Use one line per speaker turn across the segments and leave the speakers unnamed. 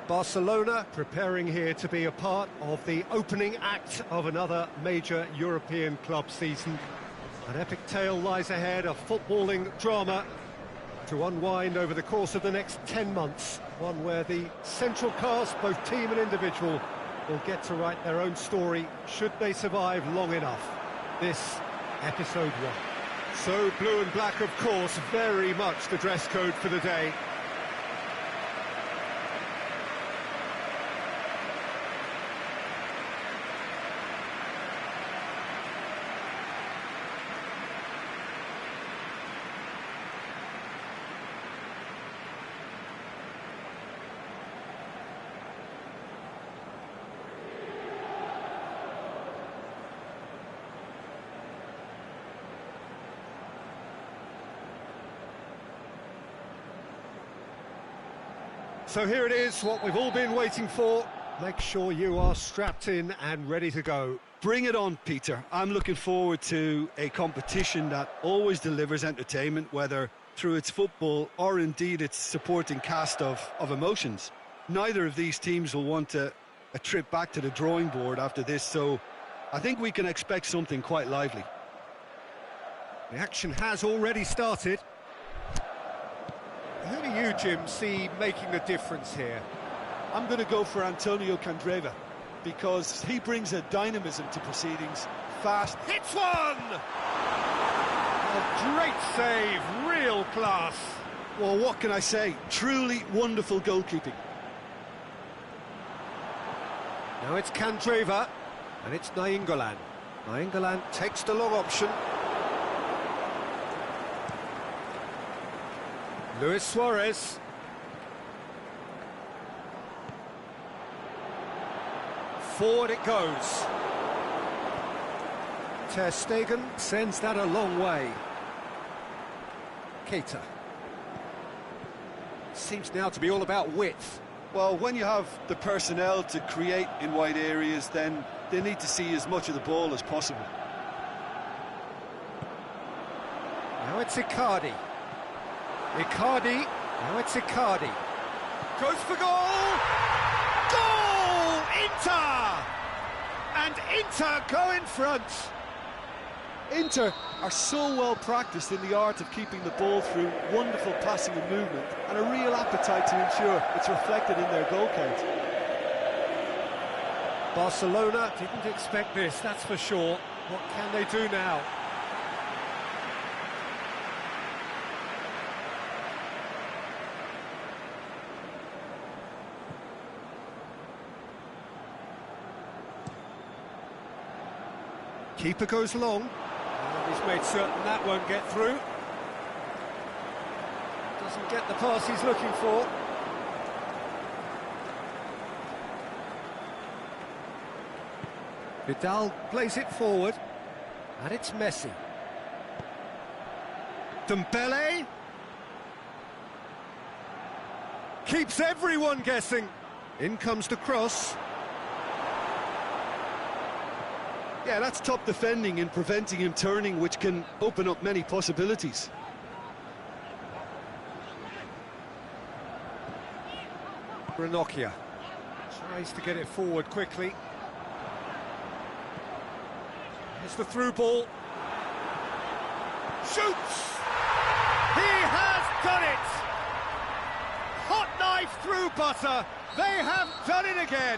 Barcelona preparing here to be a part of the opening act of another major European club season. An epic tale lies ahead, a footballing drama to unwind over the course of the next 10 months. One where the central cast, both team and individual, will get to write their own story should they survive long enough. This, episode 1. So blue and black, of course, very much the dress code for the day. So here it is, what we've all been waiting for. Make sure you are strapped in and ready to go.
Bring it on, Peter. I'm looking forward to a competition that always delivers entertainment, whether through its football or indeed its supporting cast of emotions. Neither of these teams will want a trip back to the drawing board after this, so I think we can expect something quite lively.
The action has already started. Who do you, Jim, see making a difference here?
I'm going to go for Antonio4007100 because he brings a dynamism to proceedings. Fast.
Hits one! A great save, real class.
Well, what can I say? Truly wonderful goalkeeping.
Now it's Candreva, and it's Nainggolan. Nainggolan takes the long option. Luis Suarez. Forward it goes. Ter Stegen sends that a long way. Keita. Seems now to be all about width.
Well, when you have the personnel to create in wide areas, then they need to see as much of the ball as possible.
Now it's Icardi. Icardi, now it's Icardi. Goes for goal! Goal! Inter! And Inter go in front.
Inter are so well practiced in the art of keeping the ball through wonderful passing and movement, and a real appetite to ensure it's reflected in their goal count.
Barcelona didn't expect this, that's for sure. What can they do now? Keeper goes long. And he's made certain that won't get through. Doesn't get the pass he's looking for. Vidal plays it forward. And it's Messi. Dembele. Keeps everyone guessing. In comes the cross.
Yeah, that's top defending and preventing him turning, which can open up many possibilities.
Ranocchia tries to get it forward quickly. Here's the through ball. Shoots! He has done it! Hot knife through butter. They have done it again.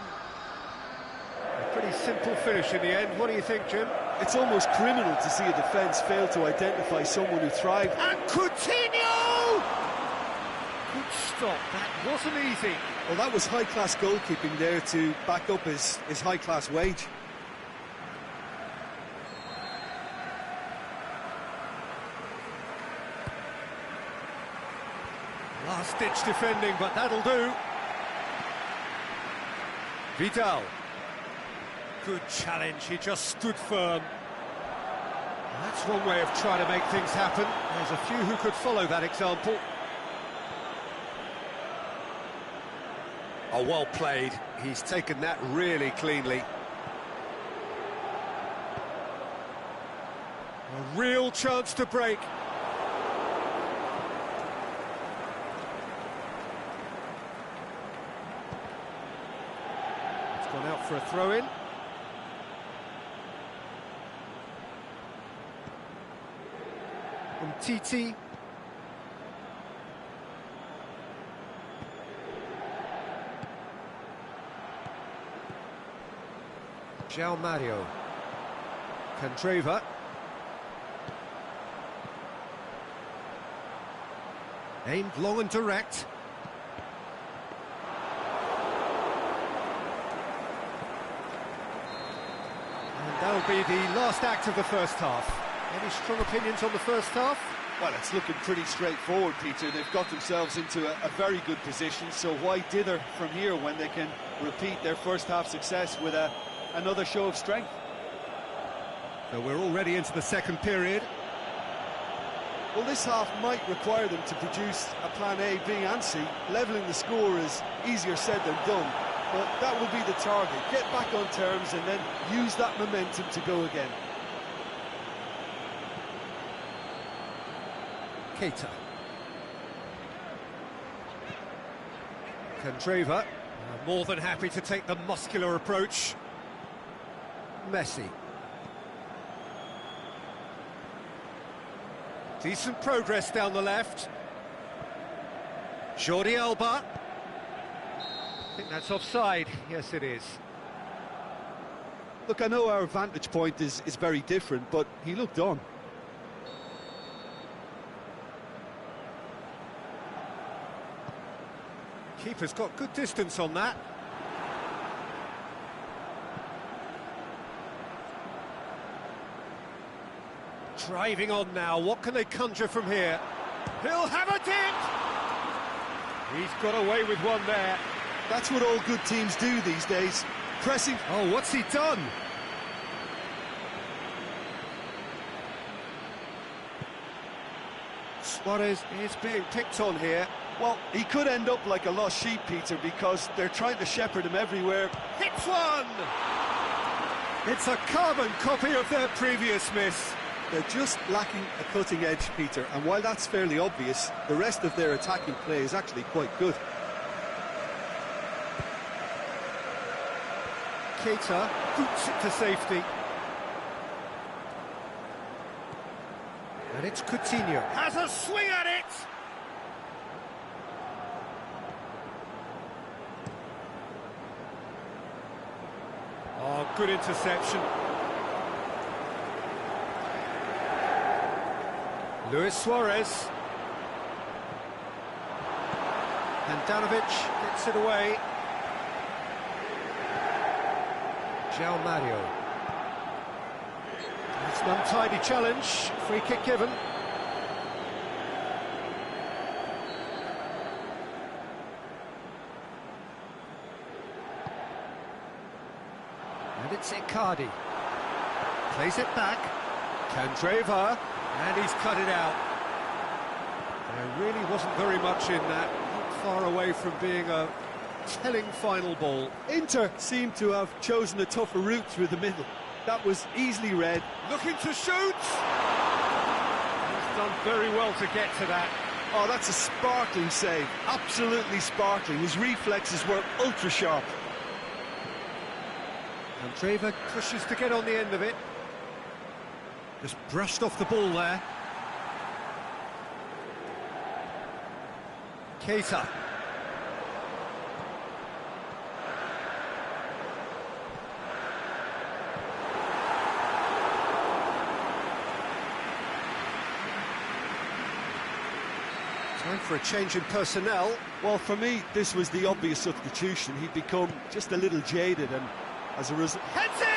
A pretty simple finish in the end. What do you think, Jim?
It's almost criminal to see a defence fail to identify someone who thrived.
And Coutinho! Good stop. That wasn't easy.
Well, that was high-class goalkeeping there to back up his high-class wage.
Last-ditch defending, but that'll do. Vidal. Good challenge, he just stood firm. That's one way of trying to make things happen. There's a few who could follow that example. Oh, well played. He's taken that really cleanly. A real chance to break. Gone out for a throw-in. From Titi. João Mario. Candreva. Aimed long and direct. And that'll be the last act of the first half. Any strong opinions on the first half?
Well, it's looking pretty straightforward, Peter. They've got themselves into a very good position, so why dither from here when they can repeat their first half success with another show of strength?
So we're already into the second period.
Well, this half might require them to produce a plan A, B and C. Levelling the score is easier said than done, but that will be the target. Get back on terms and then use that momentum to go again.
Keita. Candreva, more than happy to take the muscular approach. Messi. Decent progress down the left. Jordi Alba. I think that's offside. Yes, it is.
Look, I know our vantage point is very different, but he looked on.
Keeper's got good distance on that. Driving on now, what can they conjure from here? He'll have a dip! He's got away with one there.
That's what all good teams do these days. Pressing.
Oh, what's he done? Suarez is being picked on here.
Well, he could end up like a lost sheep, Peter, because they're trying to shepherd him everywhere.
Hits one! It's a carbon copy of their previous miss.
They're just lacking a cutting edge, Peter, and while that's fairly obvious, the rest of their attacking play is actually quite good.
Keita boots it to safety. And it's Coutinho. Has a swing at it! Oh, good interception. Luis Suarez. Handanovic gets it away. João Mario. It's an untidy challenge. Free kick given. And it's Icardi. Plays it back. Candreva. And he's cut it out. There really wasn't very much in that. Not far away from being a telling final ball.
Inter seemed to have chosen a tougher route through the middle. That was easily read.
Looking to shoot! He's done very well to get to that.
Oh, that's a sparkling save. Absolutely sparkling. His reflexes were ultra sharp.
Candreva pushes to get on the end of it. Just brushed off the ball there. Keita. Time for a change in personnel.
Well, for me, this was the obvious substitution. He'd become just a little jaded, and as a result...
Heads it!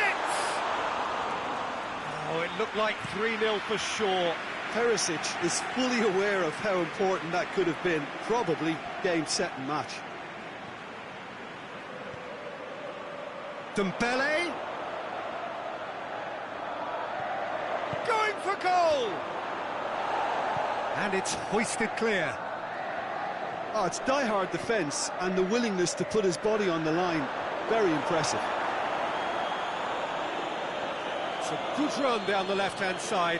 Oh, it looked like 3-0 for sure.
Perisic is fully aware of how important that could have been. Probably game, set and match.
Dembele. Going for goal! And it's hoisted clear.
Oh, it's die-hard defence and the willingness to put his body on the line. Very impressive.
It's a good run down the left-hand side.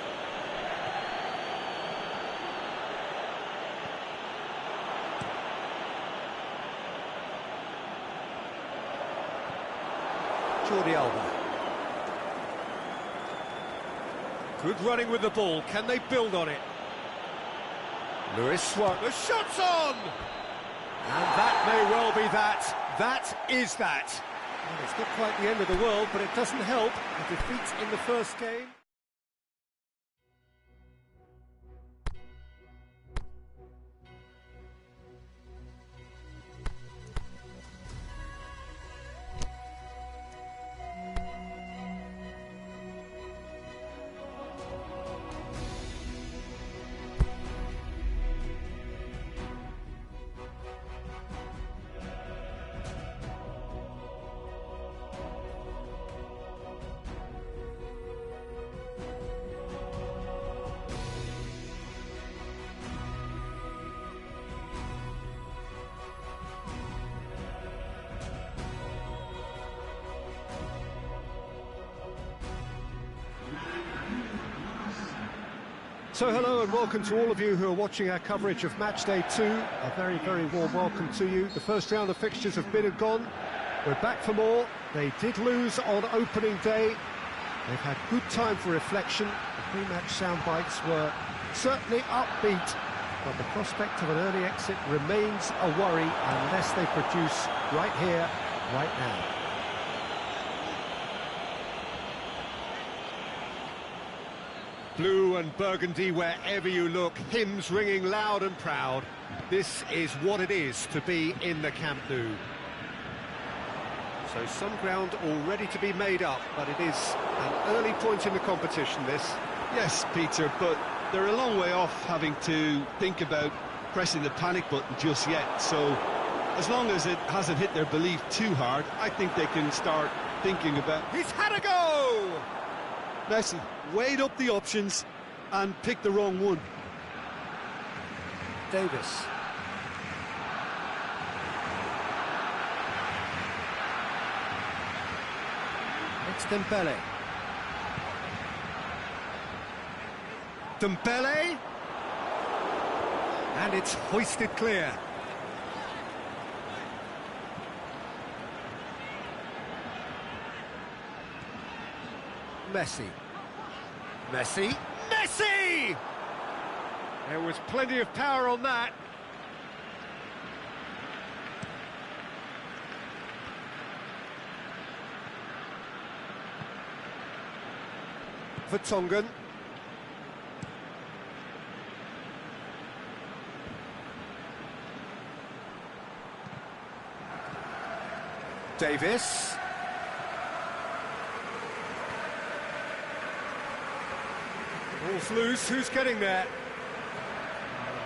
Jordi Alba. Good running with the ball. Can they build on it? Luis Suarez. The shot's on! And that may well be that. That is that. Well, it's not quite the end of the world, but it doesn't help. A defeat in the first game. So hello and welcome to all of you who are watching our coverage of match day 2. A very, very warm welcome to you. The first round of fixtures have been and gone. We're back for more. They did lose on opening day. They've had good time for reflection. The pre-match sound bites were certainly upbeat, but the prospect of an early exit remains a worry unless they produce right here, right now. Blue and burgundy wherever you look, hymns ringing loud and proud. This is what it is to be in the Camp Nou. So some ground already to be made up, but it is an early point in the competition, this.
Yes, Peter, but they're a long way off having to think about pressing the panic button just yet. So as long as it hasn't hit their belief too hard, I think they can start thinking about...
He's had a go!
Messi weighed up the options and picked the wrong one.
Davis. It's Dembele. Dembele. And it's hoisted clear. Messi. Messi. Messi! There was plenty of power on that. Vertonghen. Davis. Ball's loose, who's getting there?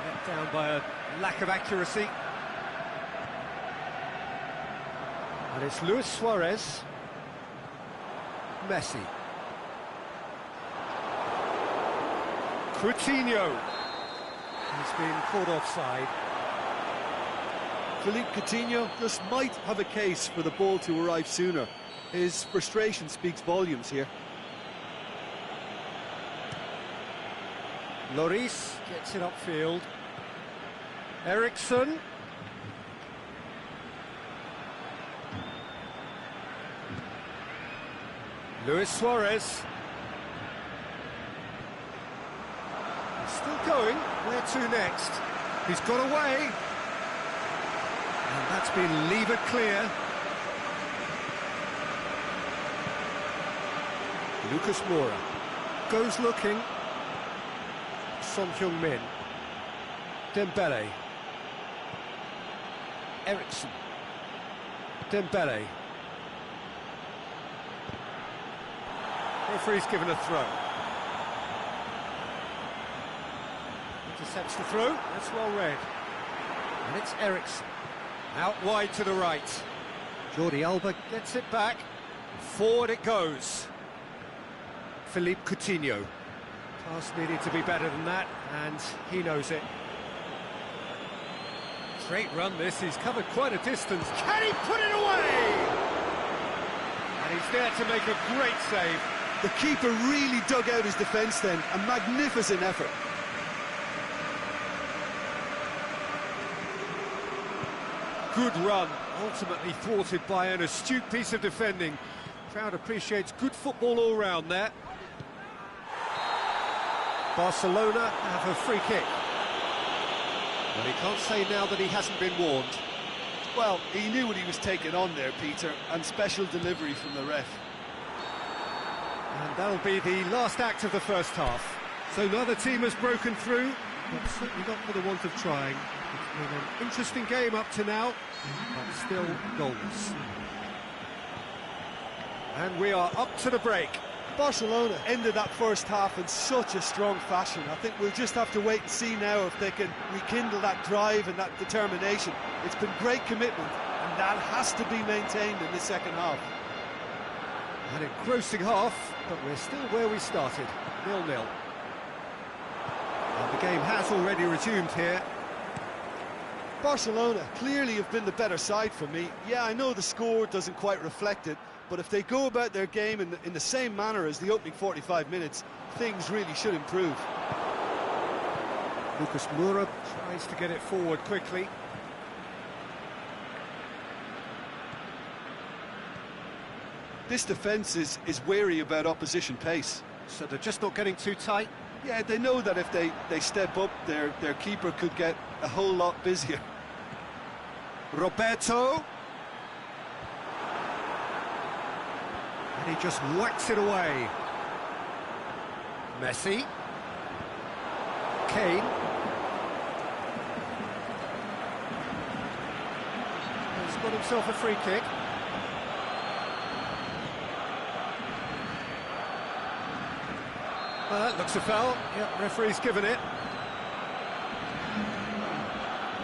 Let down by a lack of accuracy. And it's Luis Suarez. Messi. Coutinho. He's been caught offside.
Philippe Coutinho just might have a case for the ball to arrive sooner. His frustration speaks volumes here.
Lloris gets it upfield. Eriksson. Luis Suarez. He's still going. Where to next? He's got away. And that's been levered clear. Lucas Moura goes looking. Son Heung-min. Dembele. Eriksson. Dembele. Referee's given a throw. Intercepts the throw. That's well read. And it's Eriksson. Out wide to the right. Jordi Alba gets it back. Forward it goes. Philippe Coutinho. Pass needed to be better than that, and he knows it. Great run this, he's covered quite a distance. Can he put it away? And he's there to make a great save.
The keeper really dug out his defence then, a magnificent effort.
Good run, ultimately thwarted by an astute piece of defending. Crowd appreciates good football all round there. Barcelona have a free kick. Well, he can't say now that he hasn't been warned.
Well, he knew what he was taking on there, Peter, and special delivery from the ref.
And that'll be the last act of the first half. So neither team has broken through, but certainly not for the want of trying. It's been an interesting game up to now, but still goalless. And we are up to the break.
Barcelona ended that first half in such a strong fashion. I think we'll just have to wait and see now if they can rekindle that drive and that determination. It's been great commitment, and that has to be maintained in the second half.
An engrossing half, but we're still where we started, 0-0. And the game has already resumed here.
Barcelona clearly have been the better side for me. Yeah, I know the score doesn't quite reflect it, but if they go about their game in the same manner as the opening 45 minutes, things really should improve.
Lucas Moura tries to get it forward quickly.
This defence is wary about opposition pace.
So they're just not getting too tight?
Yeah, they know that if they step up, their keeper could get a whole lot busier.
Roberto. And he just whacks it away. Messi. Kane. He's got himself a free kick. Looks a foul. Yep, referee's given it.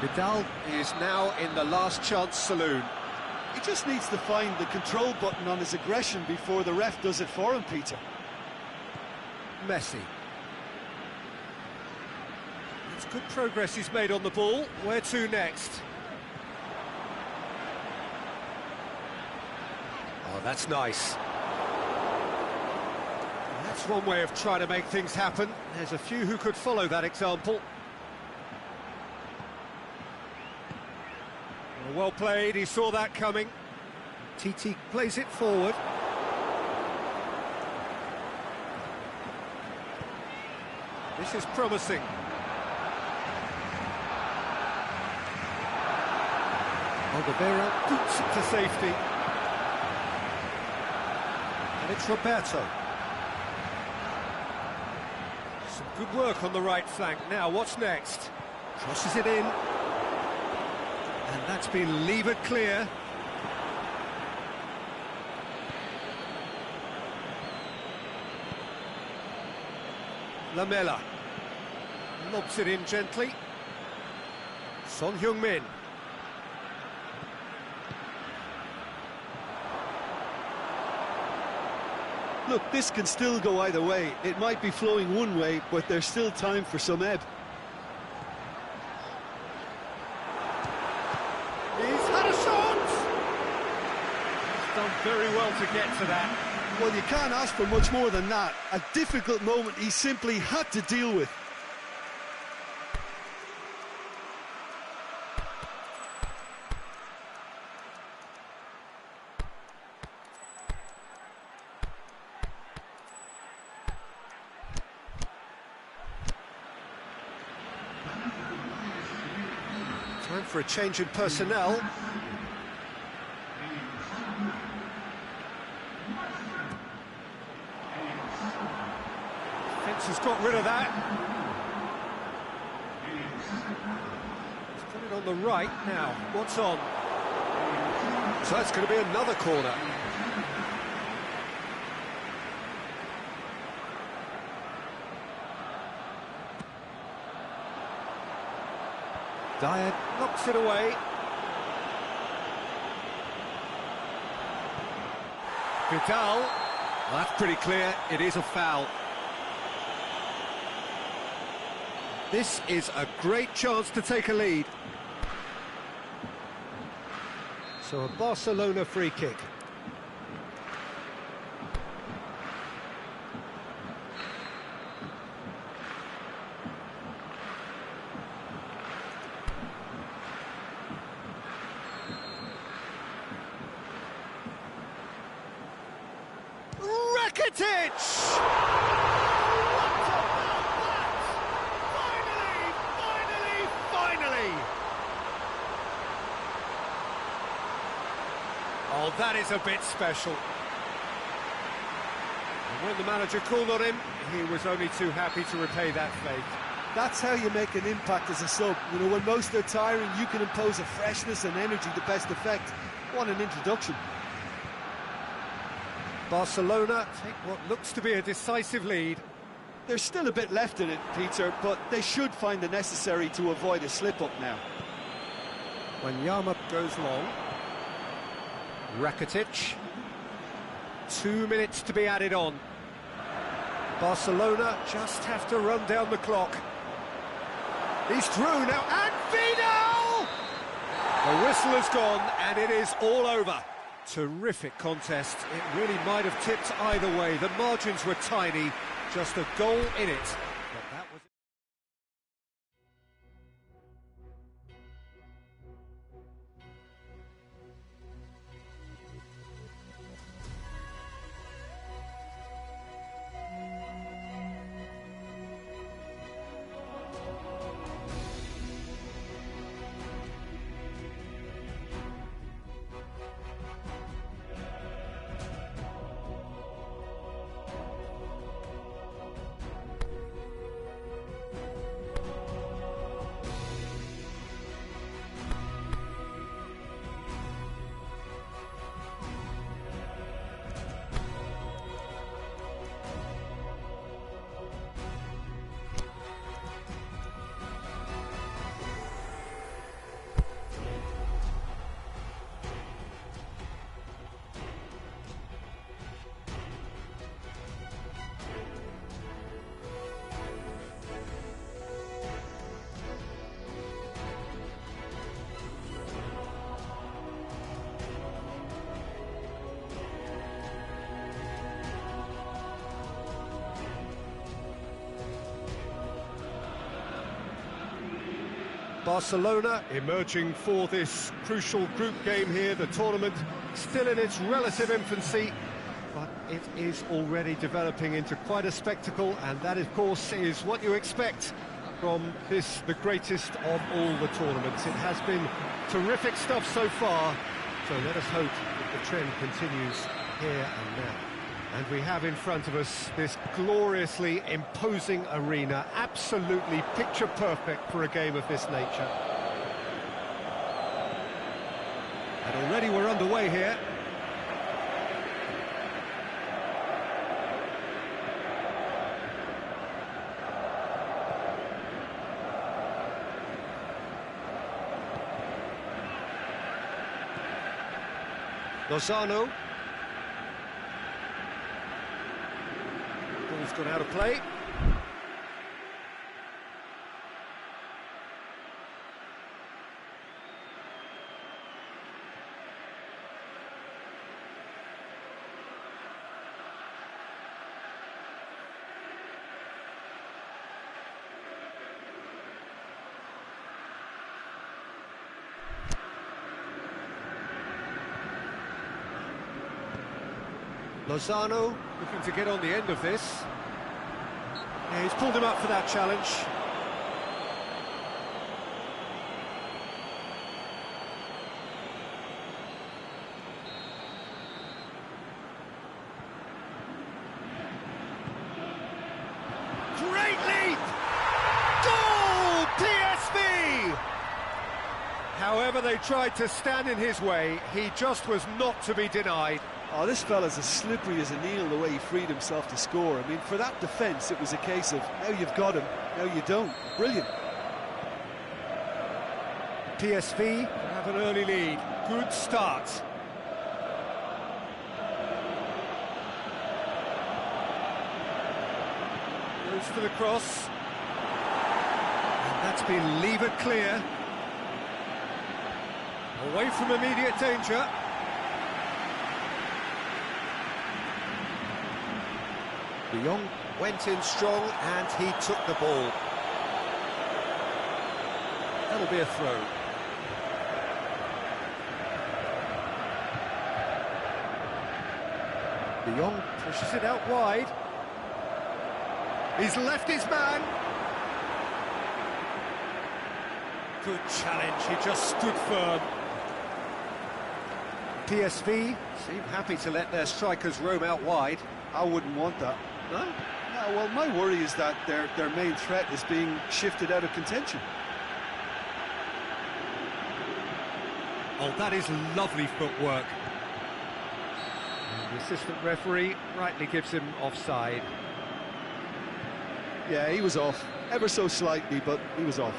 Vidal is now in the last chance saloon.
He just needs to find the control button on his aggression before the ref does it for him, Peter.
Messi. It's good progress he's made on the ball. Where to next? Oh, that's nice. That's one way of trying to make things happen. There's a few who could follow that example. Well played, he saw that coming. Titi plays it forward. This is promising. Oliveira boots it to safety. And it's Roberto. Some good work on the right flank. Now, what's next? Crosses it in. And that's been levered clear. Lamela lobs it in gently. Son Heung-min.
Look, this can still go either way. It might be flowing one way, but there's still time for some ebb.
He's had a shot! He's done very well to get to that.
Well, you can't ask for much more than that. A difficult moment he simply had to deal with.
Time for a change in personnel. Fence has got rid of that. He's put it on the right now. What's on? So that's going to be another corner. Dyer knocks it away. Vidal. Well, that's pretty clear. It is a foul. This is a great chance to take a lead. So a Barcelona free kick. Rakitic! What about that? Finally! Oh, that is a bit special. And when the manager called on him, he was only too happy to repay that faith.
That's how you make an impact as a sub. You know, when most are tiring, you can impose a freshness and energy to best effect. What an introduction.
Barcelona take what looks to be a decisive lead.
There's still a bit left in it, Peter, but they should find the necessary to avoid a slip-up now.
When Yama goes long, Rakitic, 2 minutes to be added on. Barcelona just have to run down the clock. He's through now, and Vidal! The whistle has gone, and it is all over. Terrific contest. It really might have tipped either way. The margins were tiny, just a goal in it. But that was... Barcelona emerging for this crucial group game here. The tournament still in its relative infancy, but it is already developing into quite a spectacle, and that, of course, is what you expect from this, the greatest of all the tournaments. It has been terrific stuff so far, so let us hope that the trend continues here and now. And we have in front of us this gloriously imposing arena, absolutely picture perfect for a game of this nature. And already we're underway here. Lozano. Ball's gone out of play. Lozano looking to get on the end of this. Yeah, he's pulled him up for that challenge. Great leap! Goal! PSV! However they tried to stand in his way, he just was not to be denied.
Oh, this fella's as slippery as an eel the way he freed himself to score. I mean, for that defence, it was a case of, now you've got him, now you don't. Brilliant.
PSV have an early lead. Good start. Goes for the cross. And that's been levered clear. Away from immediate danger. De Jong went in strong and he took the ball. That'll be a throw. De Jong pushes it out wide. He's left his man. Good challenge, he just stood firm. PSV seem happy to let their strikers roam out wide.
I wouldn't want that.
No?
No, well, my worry is that their main threat is being shifted out of contention.
Oh, that is lovely footwork. And the assistant referee rightly gives him offside.
Yeah, he was off. Ever so slightly, but he was off.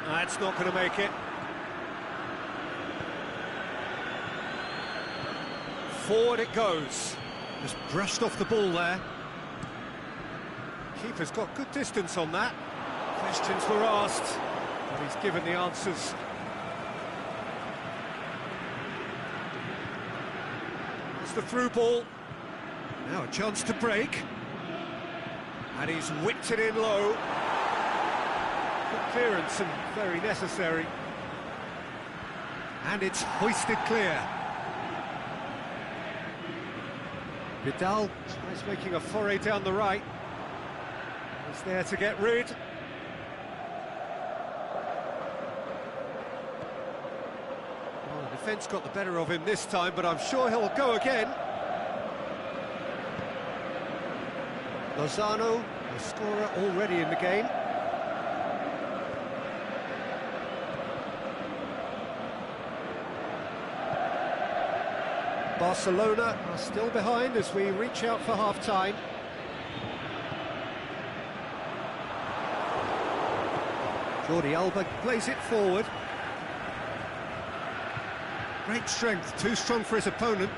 That's not going to make it. Forward it goes. Just brushed off the ball there. Keeper's got good distance on that. Questions were asked, but he's given the answers. That's the through ball. Now a chance to break. And he's whipped it in low. Good clearance and very necessary. And it's hoisted clear. Vidal tries making a foray down the right. He's there to get rid. Well, the defence got the better of him this time, but I'm sure he'll go again. Lozano, the scorer already in the game. Barcelona are still behind as we reach out for half-time. Jordi Alba plays it forward. Great strength, too strong for his opponent.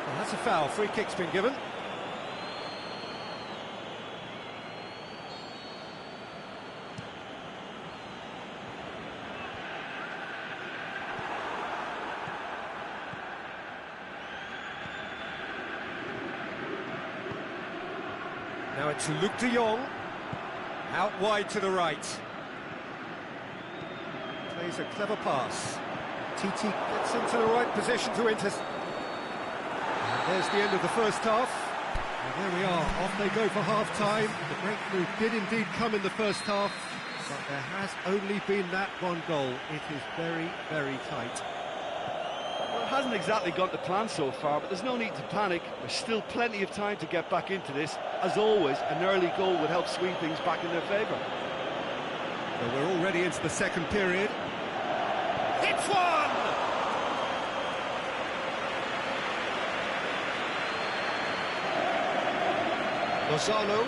Well, that's a foul, free kick's been given. Now it's Luke de Jong, out wide to the right. Plays a clever pass. TT gets into the right position to intercept. There's the end of the first half. And there we are, off they go for half-time. The breakthrough did indeed come in the first half, but there has only been that one goal. It is very, very tight.
Well, it hasn't exactly gone to plan so far, but there's no need to panic. There's still plenty of time to get back into this. As always, an early goal would help swing things back in their favour.
Well, we're already into the second period. It's one! Lozano.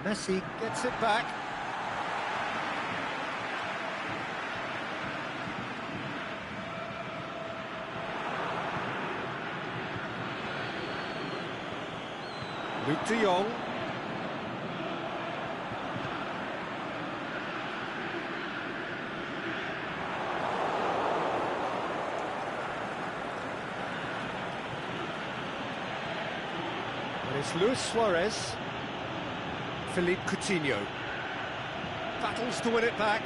Messi gets it back. Luke de Jong. And it's Luis Suarez. Philippe Coutinho. Battles to win it back.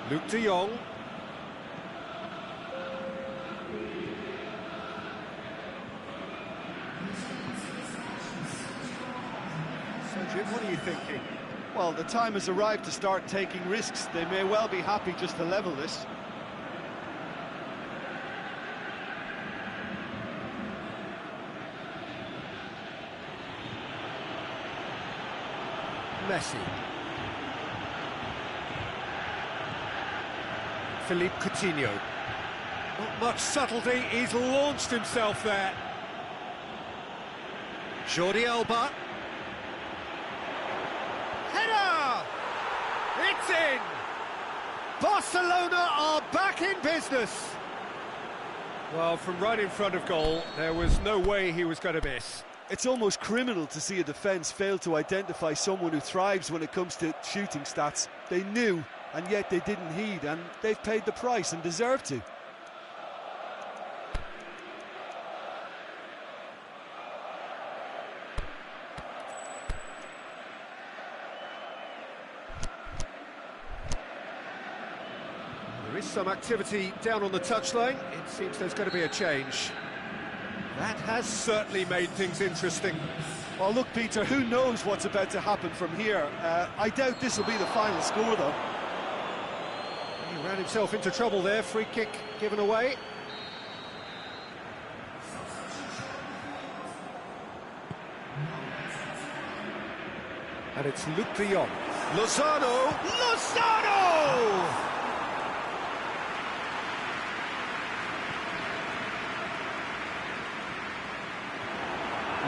Luke de Jong. So, Jim, what are you thinking?
Well, the time has arrived to start taking risks. They may well be happy just to level this.
Messi. Philippe Coutinho. Not much subtlety, he's launched himself there. Jordi Alba. Header! It's in! Barcelona are back in business. Well, from right in front of goal, there was no way he was going to miss.
It's almost criminal to see a defence fail to identify someone who thrives when it comes to shooting stats. They knew, and yet they didn't heed, and they've paid the price and deserve to.
There is some activity down on the touchline. It seems there's going to be a change. That has certainly made things interesting.
Well, look, Peter, who knows what's about to happen from here? I doubt this will be the final score, though.
He ran himself into trouble there. Free kick given away. And it's Luke de Jong. Lozano! Lozano!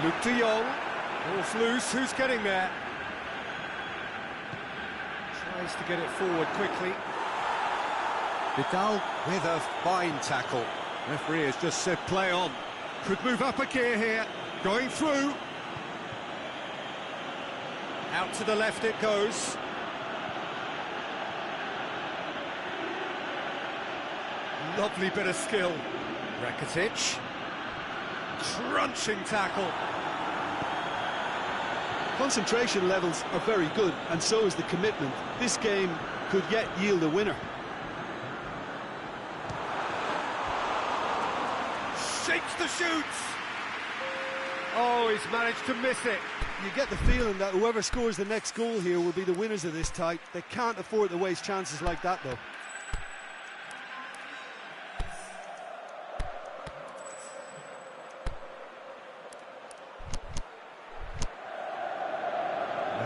Luke de Jong, ball's loose, who's getting there? Tries to get it forward quickly. Vidal with a fine tackle. Referee has just said play on. Could move up a gear here, going through. Out to the left it goes. Lovely bit of skill. Rakitic. Crunching tackle.
Concentration levels are very good, and so is the commitment. This game could yet yield a winner.
Shakes the shoots. Oh, he's managed to miss it.
You get the feeling that whoever scores the next goal here will be the winners of this tie. They can't afford to waste chances like that, though.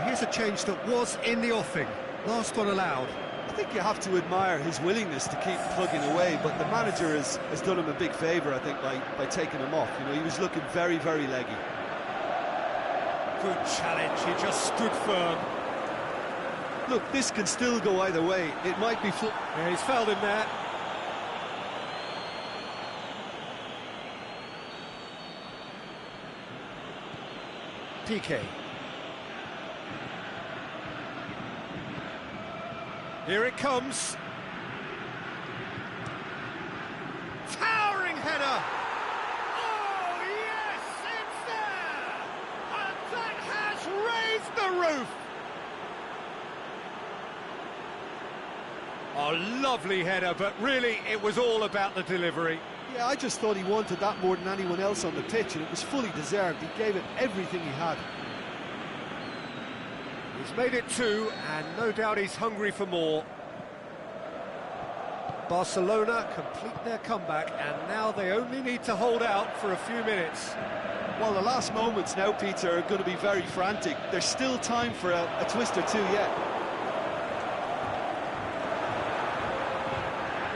Here's a change that was in the offing. Last one allowed.
I think you have to admire his willingness to keep plugging away, but the manager has done him a big favour, I think, by taking him off. You know, he was looking very, very leggy.
Good challenge, he just stood firm.
Look, this can still go either way. It might be...
Yeah, he's fouled him there. PK. Here it comes. Towering header. Oh, yes, it's there. And that has raised the roof. Oh, lovely header, but really it was all about the delivery.
Yeah, I just thought he wanted that more than anyone else on the pitch, and it was fully deserved. He gave it everything he had.
He's made it 2, and no doubt he's hungry for more. Barcelona complete their comeback, and now they only need to hold out for a few minutes.
Well, the last moments now, Peter, are going to be very frantic. There's still time for a twist or two yet.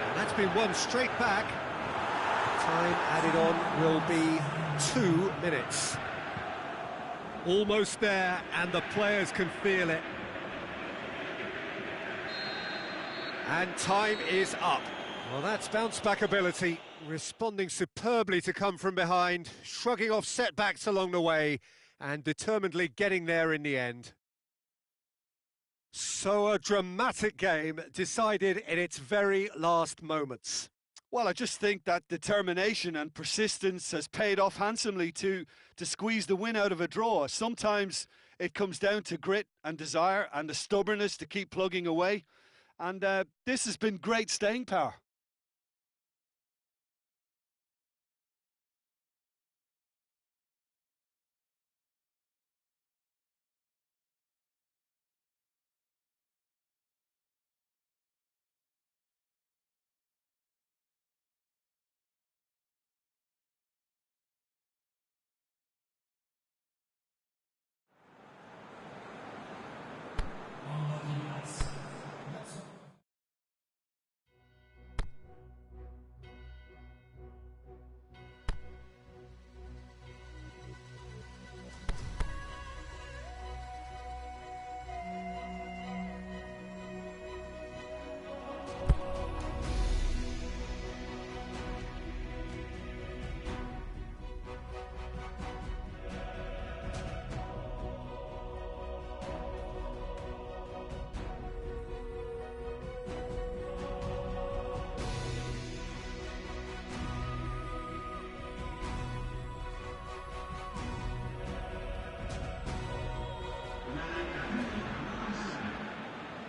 And that's been won straight back. Time added on will be 2 minutes. Almost there, and the players can feel it. And time is up. Well, that's bounce-back ability, responding superbly to come from behind, shrugging off setbacks along the way, and determinedly getting there in the end. So a dramatic game decided in its very last moments.
Well, I just think that determination and persistence has paid off handsomely to squeeze the win out of a draw. Sometimes it comes down to grit and desire and the stubbornness to keep plugging away. And this has been great staying power.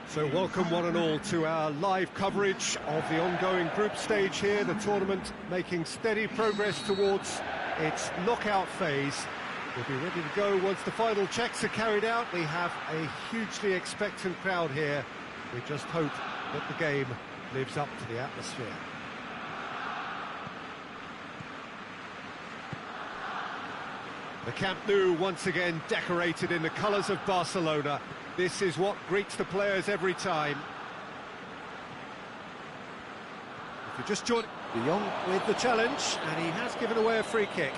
So welcome one and all to our live coverage of the ongoing group stage here, the tournament making steady progress towards its knockout phase. We'll be ready to go once the final checks are carried out. We have a hugely expectant crowd here. We just hope that the game lives up to the atmosphere. The Camp Nou once again decorated in the colours of Barcelona. This is what greets the players every time. If you just join De Jong with the challenge, and he has given away a free kick.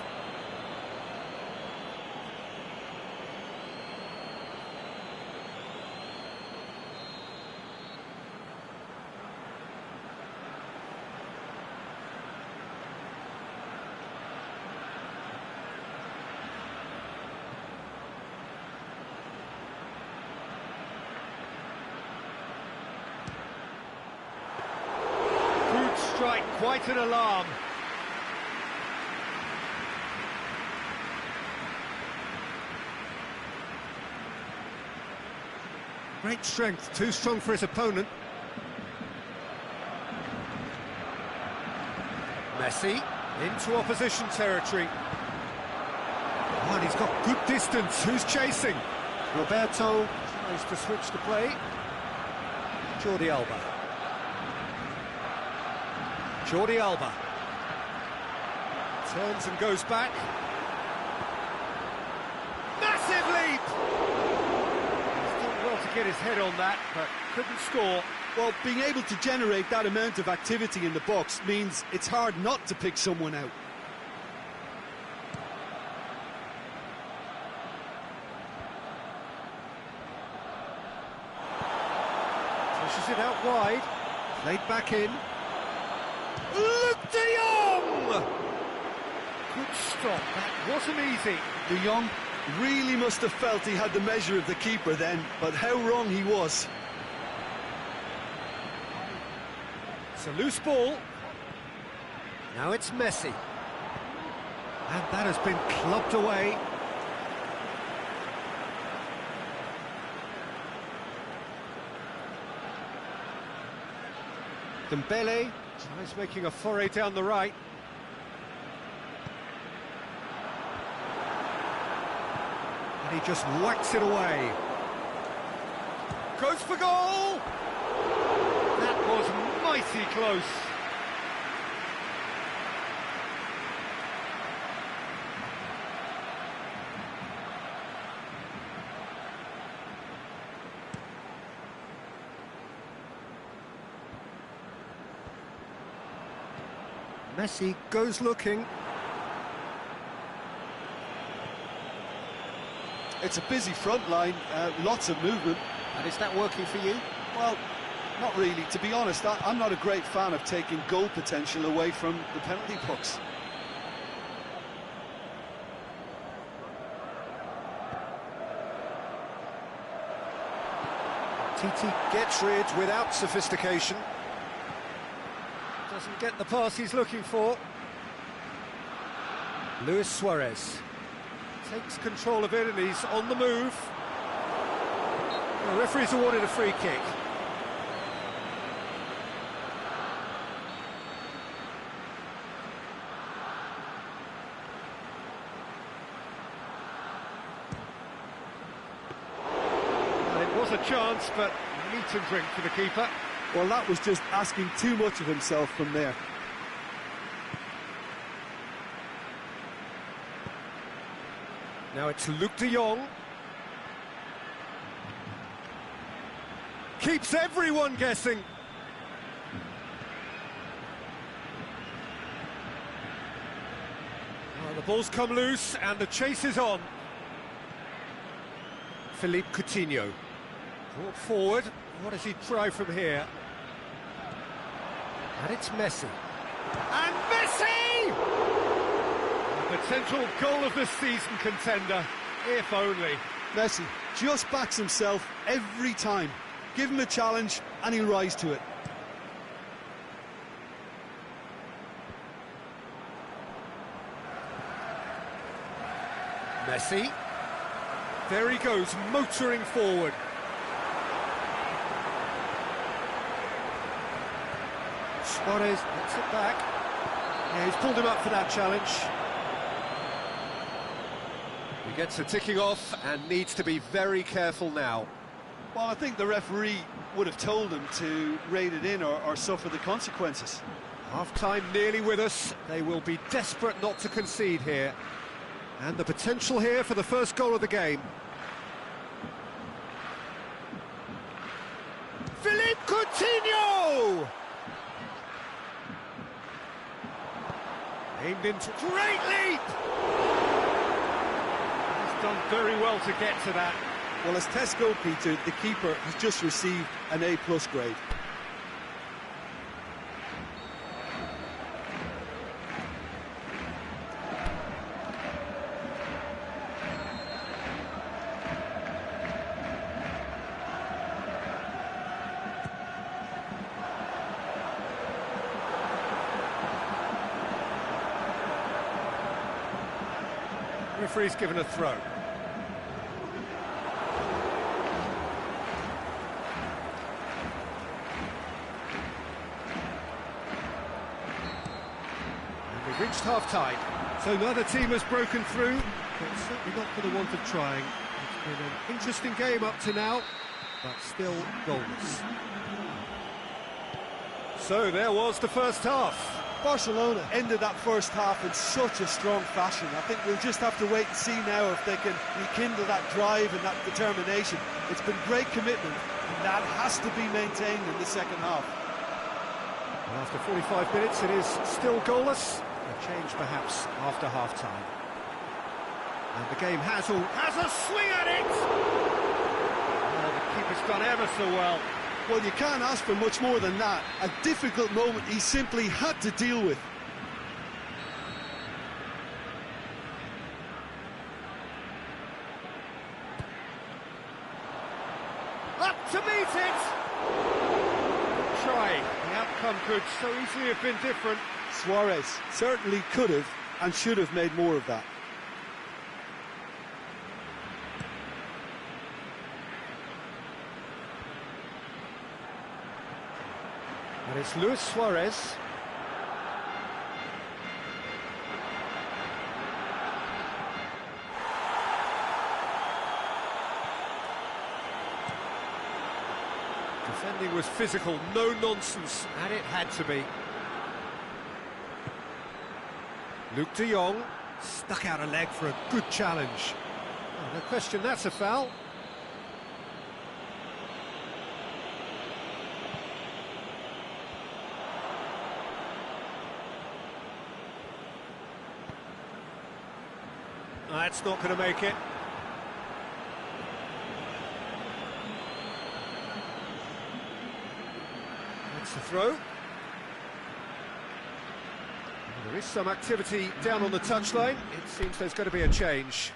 Strike, quite an alarm. Great strength, too strong for his opponent. Messi into opposition territory. Oh, and he's got good distance. Who's chasing? Roberto tries to switch the play. Jordi Alba. Jordi Alba turns and goes back. Massive leap! He's done well to get his head on that, but couldn't score.
Well, being able to generate that amount of activity in the box means it's hard not to pick someone out.
Pushes it out wide, played back in. Luke De Jong! Good stop, that wasn't easy.
De Jong really must have felt he had the measure of the keeper then, but how wrong he was.
It's a loose ball. Now it's Messi. And that has been clubbed away. Dembele tries making a foray down the right. And he just whacks it away. Goes for goal! That was mighty close. Messi goes looking.
It's a busy front line, lots of movement.
And is that working for you?
Well, not really. To be honest, I'm not a great fan of taking goal potential away from the penalty pucks.
Titi gets rid without sophistication. Doesn't get the pass he's looking for. Luis Suarez takes control of it and he's on the move. The referee's awarded a free kick. And it was a chance, but meat and drink for the keeper.
Well, that was just asking too much of himself from there.
Now it's Luke De Jong. Keeps everyone guessing. Well, the ball's come loose and the chase is on. Philippe Coutinho. Brought forward. What does he try from here? And it's Messi. And Messi! A potential goal of the season contender, if only.
Messi just backs himself every time. Give him a challenge and he'll rise to it.
Messi. There he goes, motoring forward. Suarez gets it back. Yeah, he's pulled him up for that challenge. He gets a ticking off and needs to be very careful now.
Well, I think the referee would have told him to rate it in or suffer the consequences.
Half-time nearly with us. They will be desperate not to concede here. And the potential here for the first goal of the game. Philippe Coutinho! Aimed into... Great leap! He's done very well to get to that.
Well, as test goalkeeper, the keeper has just received an A+ grade.
Referee's given a throw. And we've reached half-time. So neither team has broken through, but certainly not for the want of trying. It's been an interesting game up to now, but still goalless. So there was the first half.
Barcelona ended that first half in such a strong fashion. I think we'll just have to wait and see now if they can rekindle that drive and that determination. It's been great commitment, and that has to be maintained in the second half.
And after 45 minutes, it is still goalless. A change perhaps after half-time. And the game has a swing at it! Oh, the keeper's done ever so well.
Well, you can't ask for much more than that. A difficult moment he simply had to deal with.
Up to meet it! Try. The outcome could so easily have been different.
Suarez certainly could have and should have made more of that.
And it's Luis Suarez. Defending was physical, no nonsense, and it had to be. Luke de Jong stuck out a leg for a good challenge. Oh, no question, that's a foul. That's not going to make it. That's the throw. There is some activity down on the touchline. It seems there's going to be a change.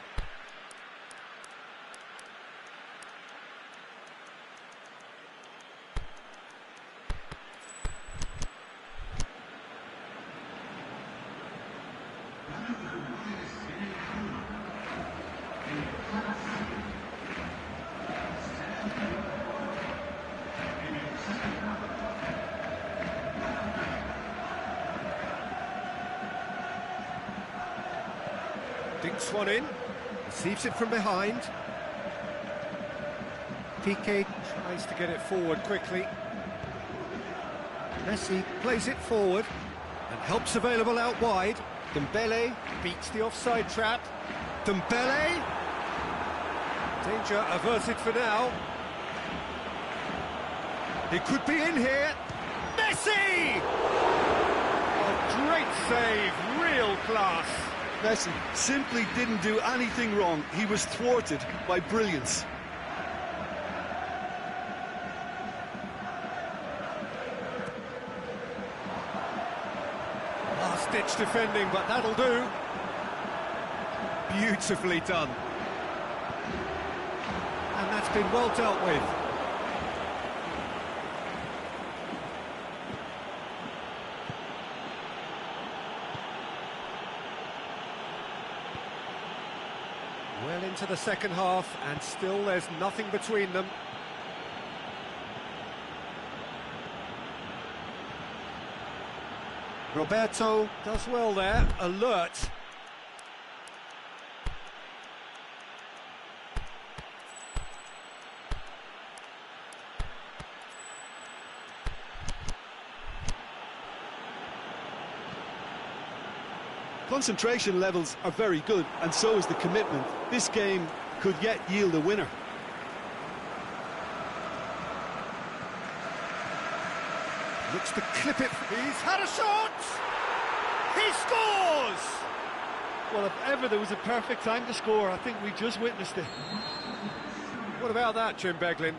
Dinks one in, receives it from behind. PK tries to get it forward quickly. Messi plays it forward and helps available out wide. Dembele beats the offside trap. Dembele! Danger averted for now. It could be in here. Messi! Oh, great save, real class.
Messi simply didn't do anything wrong. He was thwarted by brilliance.
Last-ditch defending, but that'll do. Beautifully done. And that's been well dealt with. Well into the second half, and still there's nothing between them. Roberto does well there, alert.
Concentration levels are very good, and so is the commitment. This game could yet yield a winner.
Looks to clip it. He's had a shot! He scores!
Well, if ever there was a perfect time to score, I think we just witnessed it.
What about that, Jim Beglin?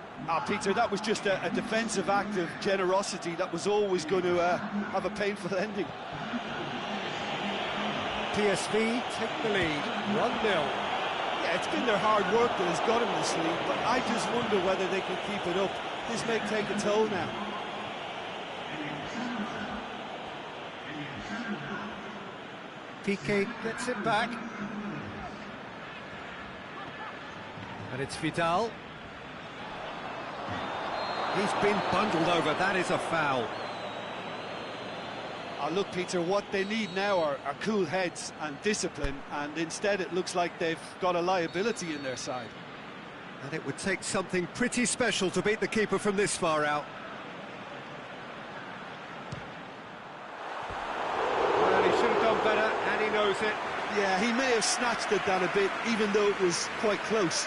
Peter, that was just a defensive act of generosity that was always going to have a painful ending.
PSV take the lead, 1-0.
Yeah, it's been their hard work that has got them this lead, but I just wonder whether they can keep it up. This may take a toll now.
PK gets it back. And it's Vidal. He's been bundled over, that is a foul.
Look, Peter, what they need now are cool heads and discipline, and instead it looks like they've got a liability in their side.
And it would take something pretty special to beat the keeper from this far out. Well, he should have done better, and he knows it.
Yeah, he may have snatched it down a bit, even though it was quite close.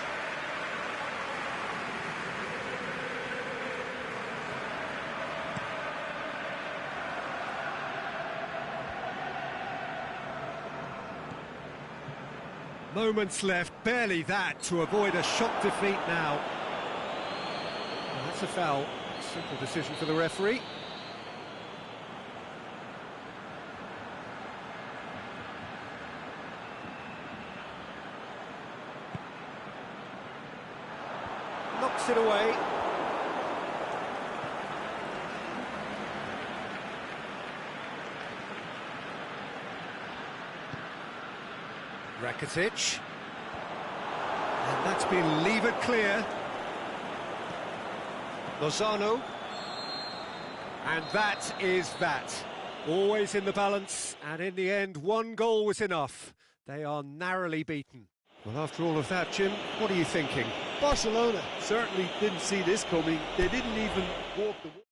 Moments left, barely that, to avoid a shock defeat now. Well, that's a foul. Simple decision for the referee. Knocks it away. Rakitic, and that's been levered clear. Lozano, and that is that. Always in the balance, and in the end, one goal was enough. They are narrowly beaten. Well, after all of that, Jim, what are you thinking?
Barcelona certainly didn't see this coming. They didn't even walk the walk.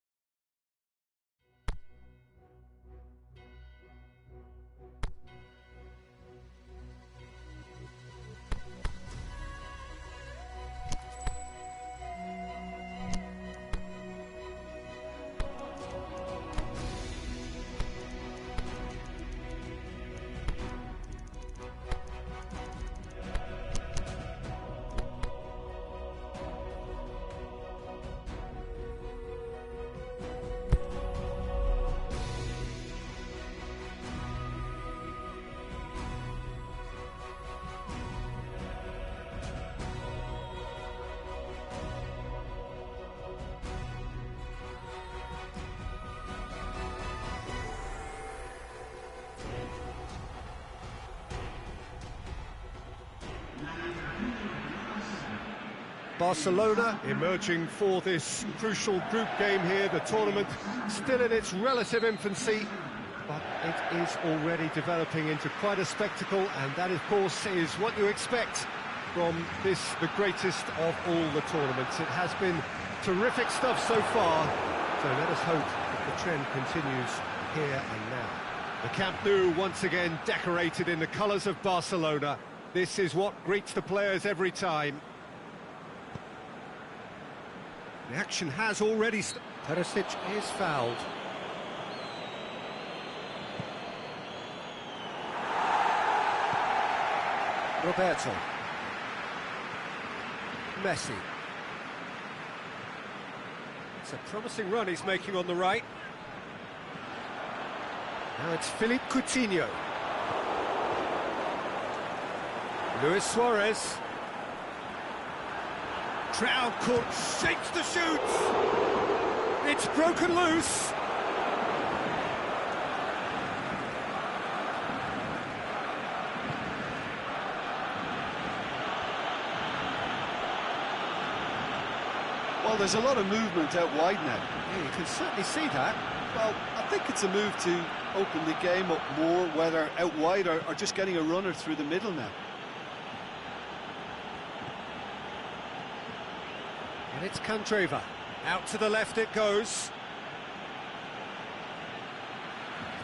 Barcelona emerging for this crucial group game here. The tournament still in its relative infancy, but it is already developing into quite a spectacle, and that, of course, is what you expect from this, the greatest of all the tournaments. It has been terrific stuff so far, so let us hope that the trend continues here and now. The Camp Nou once again decorated in the colours of Barcelona. This is what greets the players every time. The action has already Perisic is fouled. Roberto. Messi. It's a promising run he's making on the right. Now it's Philippe Coutinho. Luis Suarez. Crowd court shakes the shoots. It's broken loose.
Well, there's a lot of movement out wide now.
Yeah, you can certainly see that.
Well, I think it's a move to open the game up more, whether out wide or just getting a runner through the middle now.
And it's Candreva. Out to the left it goes.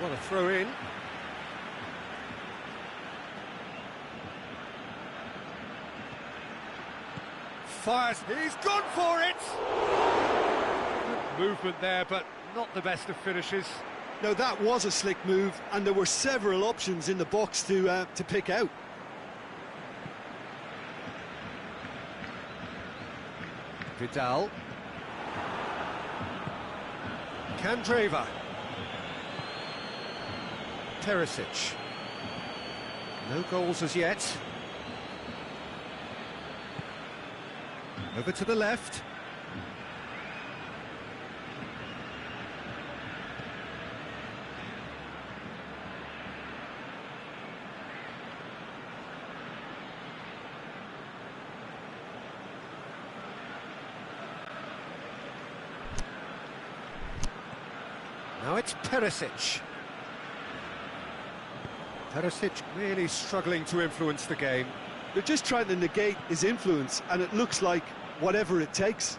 What a throw in. Fires, he's gone for it! Good movement there, but not the best of finishes.
No, that was a slick move, and there were several options in the box to pick out.
Vidal. Candreva. Perisic. No goals as yet. Over to the left. Now it's Perisic. Perisic really struggling to influence the game.
They're just trying to negate his influence, and it looks like whatever it takes.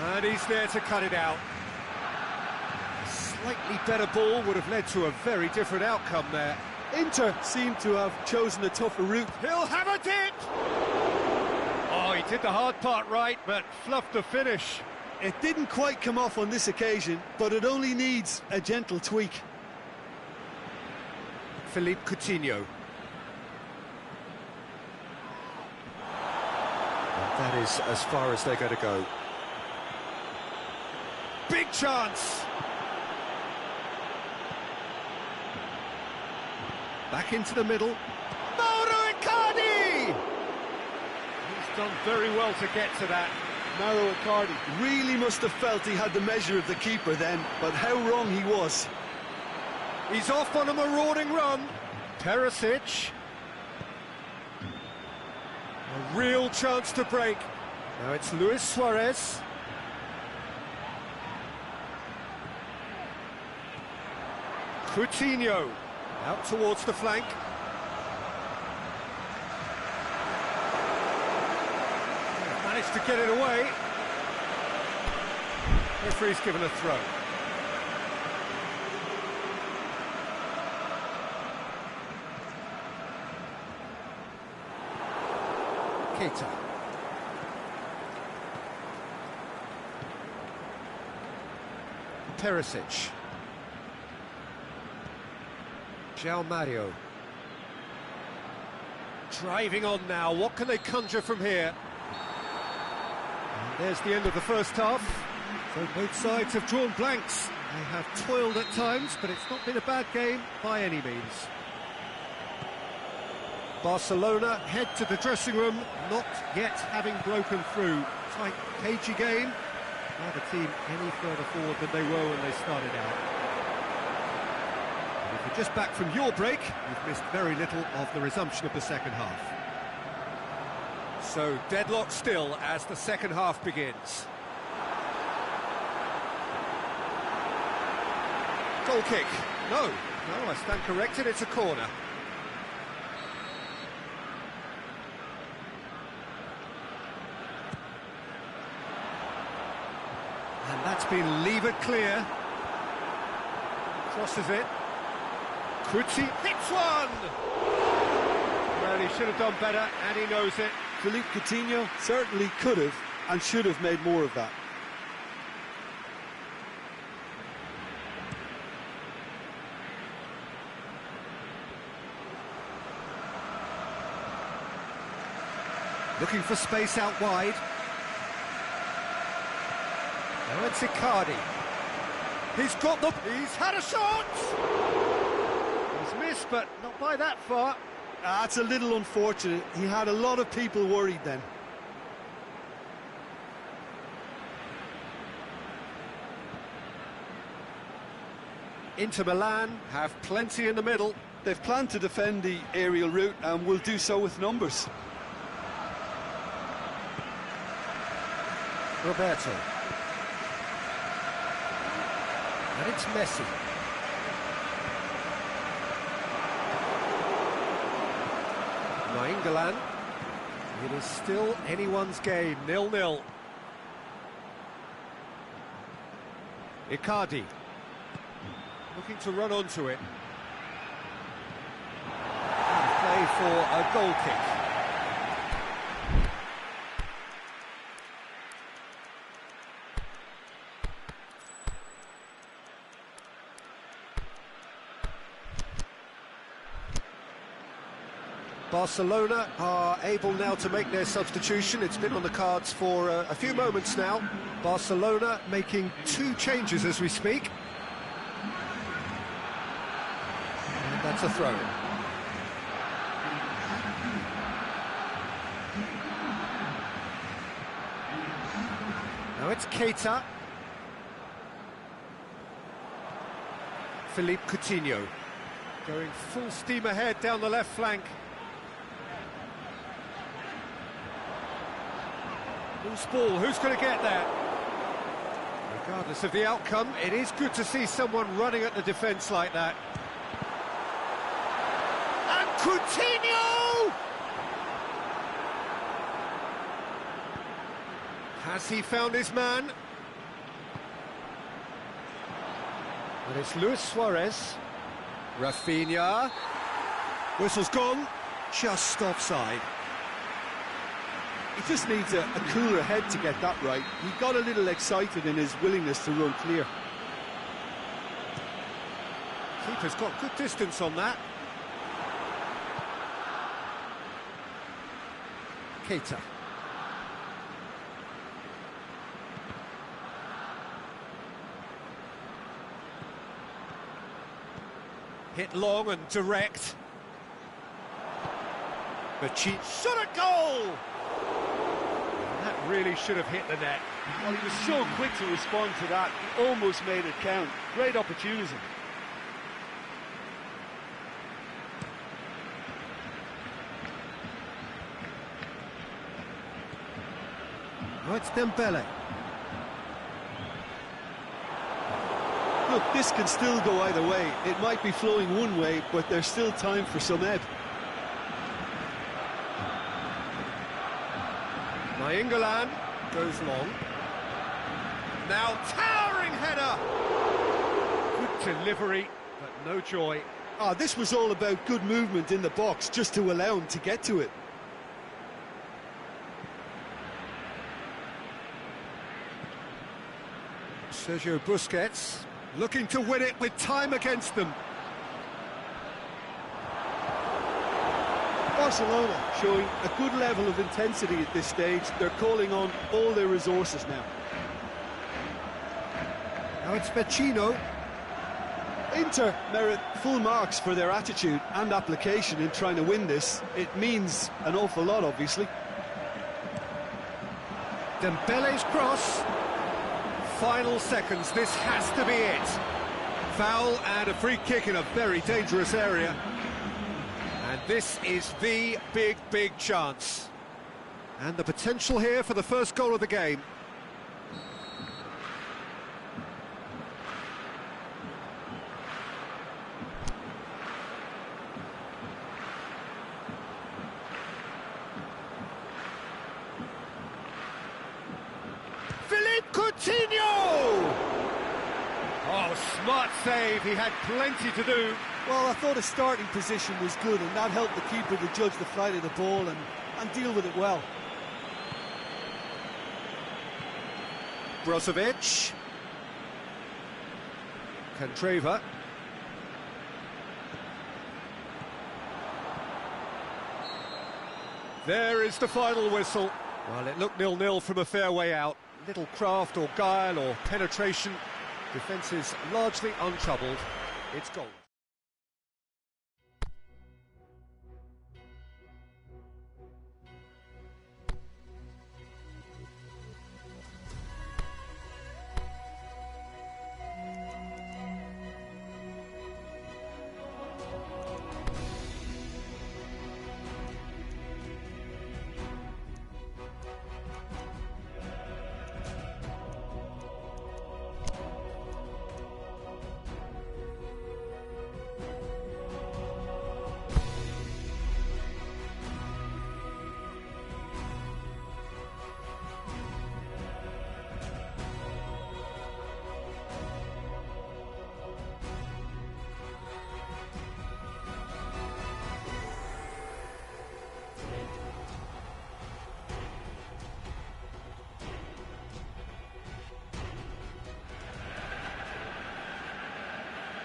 And he's there to cut it out. A slightly better ball would have led to a very different outcome there.
Inter seem to have chosen a tougher route.
He'll have a dip! Oh, he did the hard part right, but fluffed the finish.
It didn't quite come off on this occasion, but it only needs a gentle tweak.
Philippe Coutinho. And that is as far as they're going to go. Big chance! Back into the middle. Mauro Icardi! He's done very well to get to that.
Mauro Icardi really must have felt he had the measure of the keeper then, but how wrong he was.
He's off on a marauding run. Perisic. A real chance to break. Now it's Luis Suarez. Coutinho. Out towards the flank. Managed to get it away. Referee's given a throw. Keita. Perisic. João Mario. Driving on now, what can they conjure from here? And there's the end of the first half. So both sides have drawn blanks. They have toiled at times, but it's not been a bad game by any means. Barcelona head to the dressing room, not yet having broken through. Tight, cagey game. Neither team any further forward than they were when they started out. And if you're just back from your break, you've missed very little of the resumption of the second half. So deadlock still as the second half begins. Goal kick. No, I stand corrected, it's a corner. And that's been levered clear. Crosses it. Coutinho hits one! Well, he should have done better, and he knows it.
Philippe Coutinho certainly could have and should have made more of that.
Looking for space out wide. Now it's Icardi. He's had a shot! He's missed, but not by that far.
That's a little unfortunate. He had a lot of people worried then.
Inter Milan have plenty in the middle.
They've planned to defend the aerial route and will do so with numbers.
Roberto. it's Messi. Nainggolan. It is still anyone's game, 0-0. Icardi. Looking to run onto it. And play for a goal kick. Barcelona are able now to make their substitution. It's been on the cards for a few moments now. Barcelona making 2 changes as we speak. And that's a throw-in. Now it's Keita. Philippe Coutinho going full steam ahead down the left flank. Loose ball, who's going to get that? Regardless of the outcome, it is good to see someone running at the defence like that. And Coutinho! Has he found his man? And it's Luis Suarez. Rafinha. Whistle's gone. Just offside.
He just needs a cooler head to get that right. He got a little excited in his willingness to run clear.
Keeper's got good distance on that. Keita. Hit long and direct. Machi shot a goal! That really should have hit the net.
Well, he was so quick to respond to that, he almost made it count. Great opportunity.
Oh, it's Dembele.
Look, this can still go either way. It might be flowing one way, but there's still time for some ebb.
Nainggolan goes long. Now towering header! Good delivery, but no joy.
This was all about good movement in the box, just to allow him to get to it.
Sergio Busquets looking to win it with time against them.
Barcelona showing a good level of intensity at this stage. They're calling on all their resources now.
Now it's Vecino.
Inter merit full marks for their attitude and application in trying to win this. It means an awful lot, obviously.
Dembele's cross. Final seconds, this has to be it. Foul and a free kick in a very dangerous area. And this is the big chance. And the potential here for the first goal of the game. Philippe Coutinho! Oh, smart save, he had plenty to do.
Well, I thought his starting position was good, and that helped the keeper to judge the flight of the ball and deal with it well.
Brozovic. Candreva. There is the final whistle. Well, it looked 0-0 from a fair way out. Little craft or guile or penetration. Defence is largely untroubled. It's goal.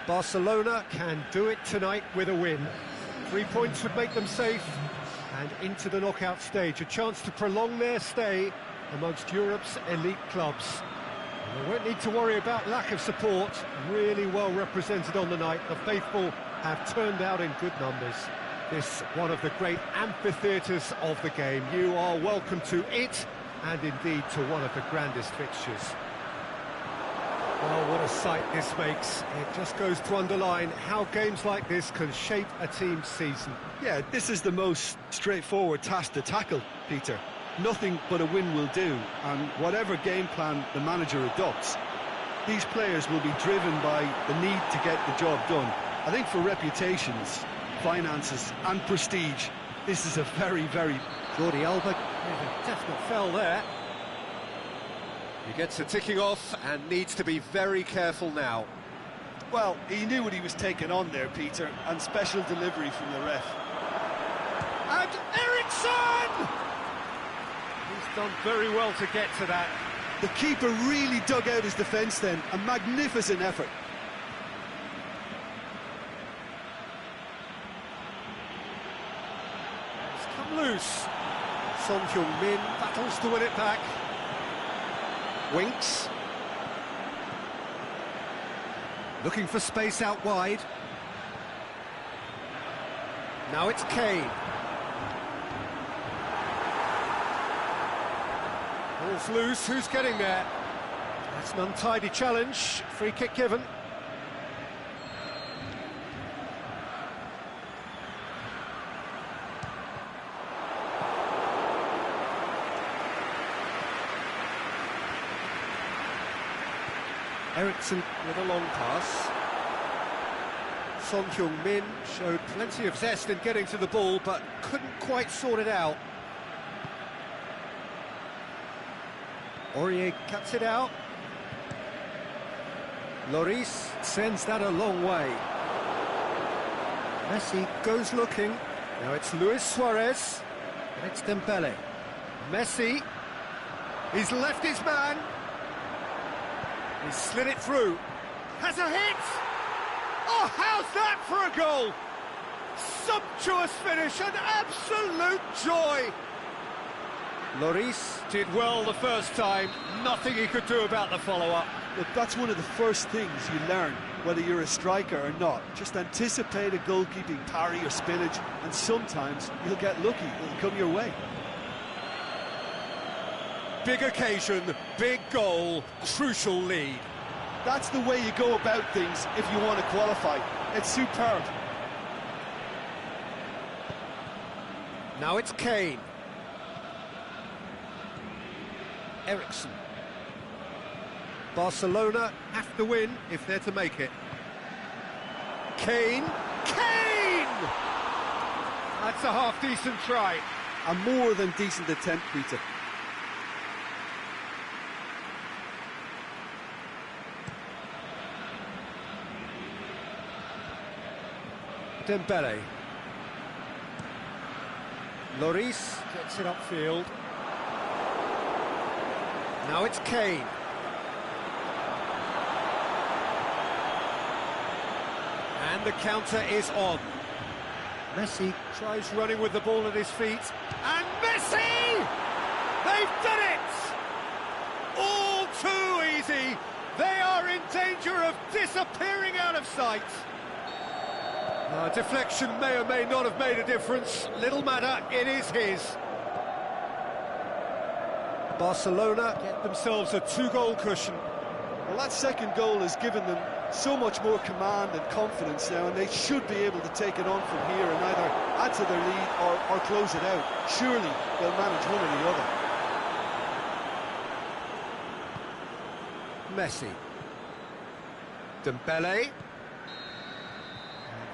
Barcelona can do it tonight with a win. 3 points would make them safe and into the knockout stage. A chance to prolong their stay amongst Europe's elite clubs. And they won't need to worry about lack of support. Really well represented on the night. The faithful have turned out in good numbers. This one of the great amphitheatres of the game. You are welcome to it, and indeed to one of the grandest fixtures. Oh, what a sight this makes. It just goes to underline how games like this can shape a team's season.
Yeah, this is the most straightforward task to tackle, Peter. Nothing but a win will do, and whatever game plan the manager adopts, these players will be driven by the need to get the job done. I think for reputations, finances and prestige, this is a very, very...
Jordi Alba, a definite foul there. He gets it ticking off and needs to be very careful now.
Well, he knew what he was taking on there, Peter, and special delivery from the ref.
And Eriksson! He's done very well to get to that.
The keeper really dug out his defence then, a magnificent effort.
It's come loose. Son Heung-min battles to win it back. Winks. Looking for space out wide. Now it's Kane. Ball's loose, who's getting there? That's an untidy challenge, free kick given. Eriksson with a long pass. Son Heung-min showed plenty of zest in getting to the ball, but couldn't quite sort it out. Aurier cuts it out. Lloris sends that a long way. Messi goes looking. Now it's Luis Suarez. And it's Dembele. Messi. He's left his man. He's slid it through. Has a hit! Oh, how's that for a goal? Sumptuous finish, an absolute joy! Lloris did well the first time, nothing he could do about the follow-up.
Look, that's one of the first things you learn, whether you're a striker or not. Just anticipate a goalkeeping parry or spillage, and sometimes you'll get lucky, it'll come your way.
Big occasion, big goal, crucial lead.
That's the way you go about things if you want to qualify. It's superb.
Now it's Kane. Eriksson. Barcelona have to win if they're to make it. Kane. Kane! That's a half-decent try.
A more than decent attempt, Peter.
Dembele. Lloris gets it upfield. Now it's Kane. And the counter is on. Messi tries running with the ball at his feet. And Messi! They've done it! All too easy. They are in danger of disappearing out of sight. Deflection may or may not have made a difference. Little matter, it is his. Barcelona get themselves a 2-goal cushion.
Well, that second goal has given them so much more command and confidence now, and they should be able to take it on from here and either add to their lead or close it out. Surely they'll manage one or the other.
Messi. Dembele.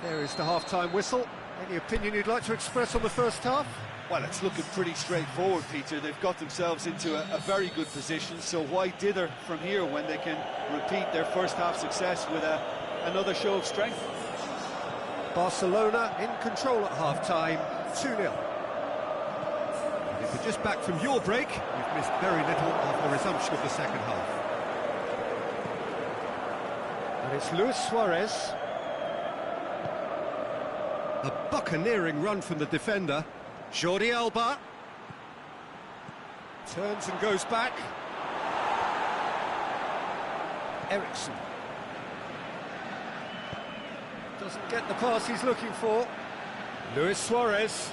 There is the half-time whistle. Any opinion you'd like to express on the first half?
Well, it's looking pretty straightforward, Peter. They've got themselves into a very good position, so why dither from here when they can repeat their first half success with another show of strength?
Barcelona in control at half-time, 2-0. If you're just back from your break, you've missed very little of the resumption of the second half. And it's Luis Suarez. A buccaneering run from the defender. Jordi Alba. Turns and goes back. Ericsson. Doesn't get the pass he's looking for. Luis Suarez.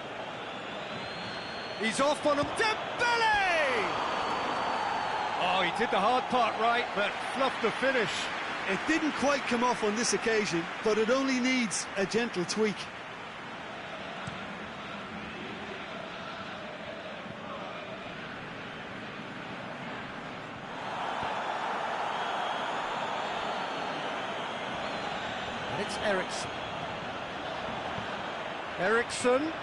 He's off on him. Dembele! Oh, he did the hard part right, but fluffed the finish.
It didn't quite come off on this occasion, but it only needs a gentle tweak.
And it's Ericsson. Ericsson.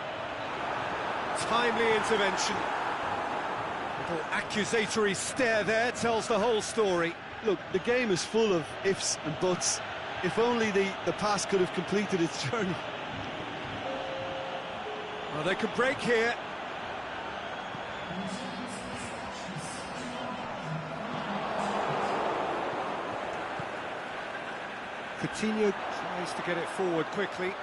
Timely intervention. Little accusatory stare there tells the whole story.
Look, the game is full of ifs and buts. If only the pass could have completed its journey.
Well, they could break here. Coutinho tries to get it forward quickly.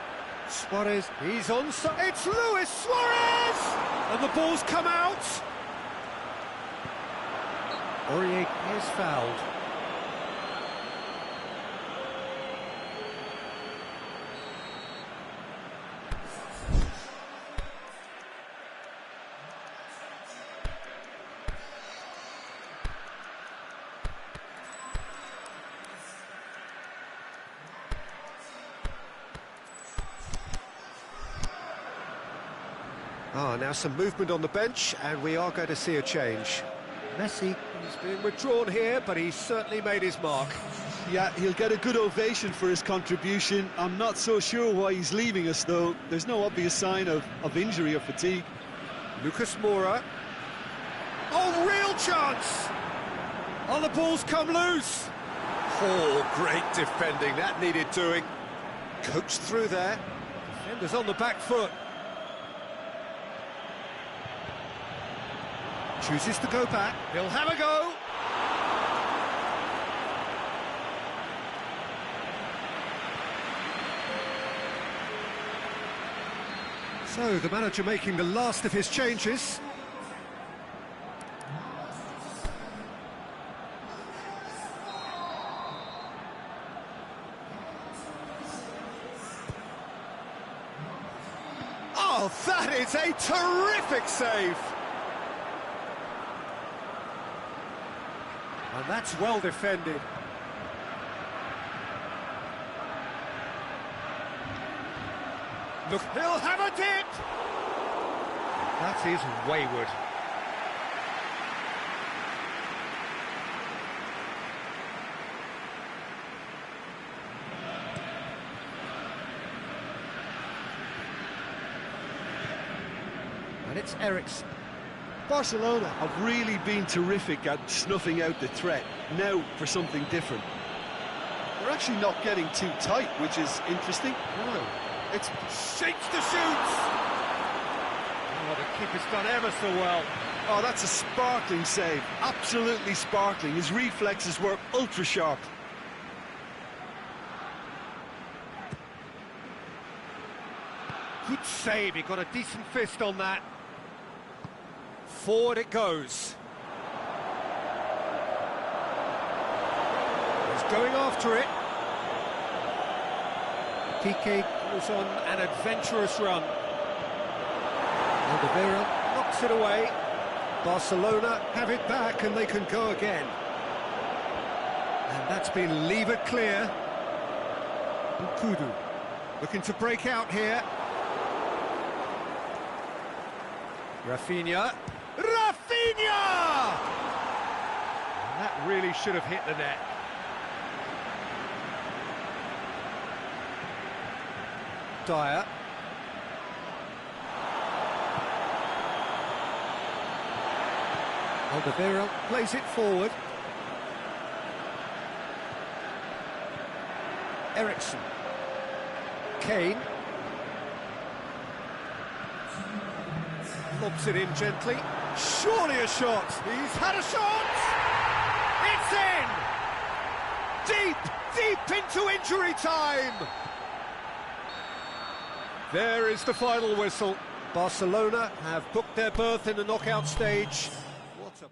Suarez, he's onside. It's Luis Suarez! And the ball's come out. Aurier is fouled. Now some movement on the bench, and we are going to see a change. Messi, he's been withdrawn here, but he's certainly made his mark.
Yeah, he'll get a good ovation for his contribution. I'm not so sure why he's leaving us, though. There's no obvious sign of injury or fatigue.
Lucas Moura. Oh, real chance! Oh, the ball's come loose! Oh, great defending, that needed doing. Coached through there. Defender's on the back foot. Chooses to go back. He'll have a go. So, the manager making the last of his changes. Oh, that is a terrific save! And that's well defended. Look, he'll have a dip! That is wayward. And it's Ericsson.
Barcelona have really been terrific at snuffing out the threat. Now for something different. They're actually not getting too tight, which is interesting.
No, it's shapes to shoot! Oh, the keeper's done ever so well.
Oh, that's a sparkling save. Absolutely sparkling. His reflexes were ultra sharp.
Good save, he got a decent fist on that. Forward it goes. He's going after it. PK goes on an adventurous run. Oliveira knocks it away. Barcelona have it back and they can go again. And that's been levered clear. Nkudu looking to break out here. Rafinha. Rafinha! And that really should have hit the net. Dyer. Oliveira plays it forward. Ericsson. Kane. Lobs it in gently. Surely a shot. He's had a shot. It's in. Deep into injury time. There is the final whistle. Barcelona have booked their berth in the knockout stage. What a...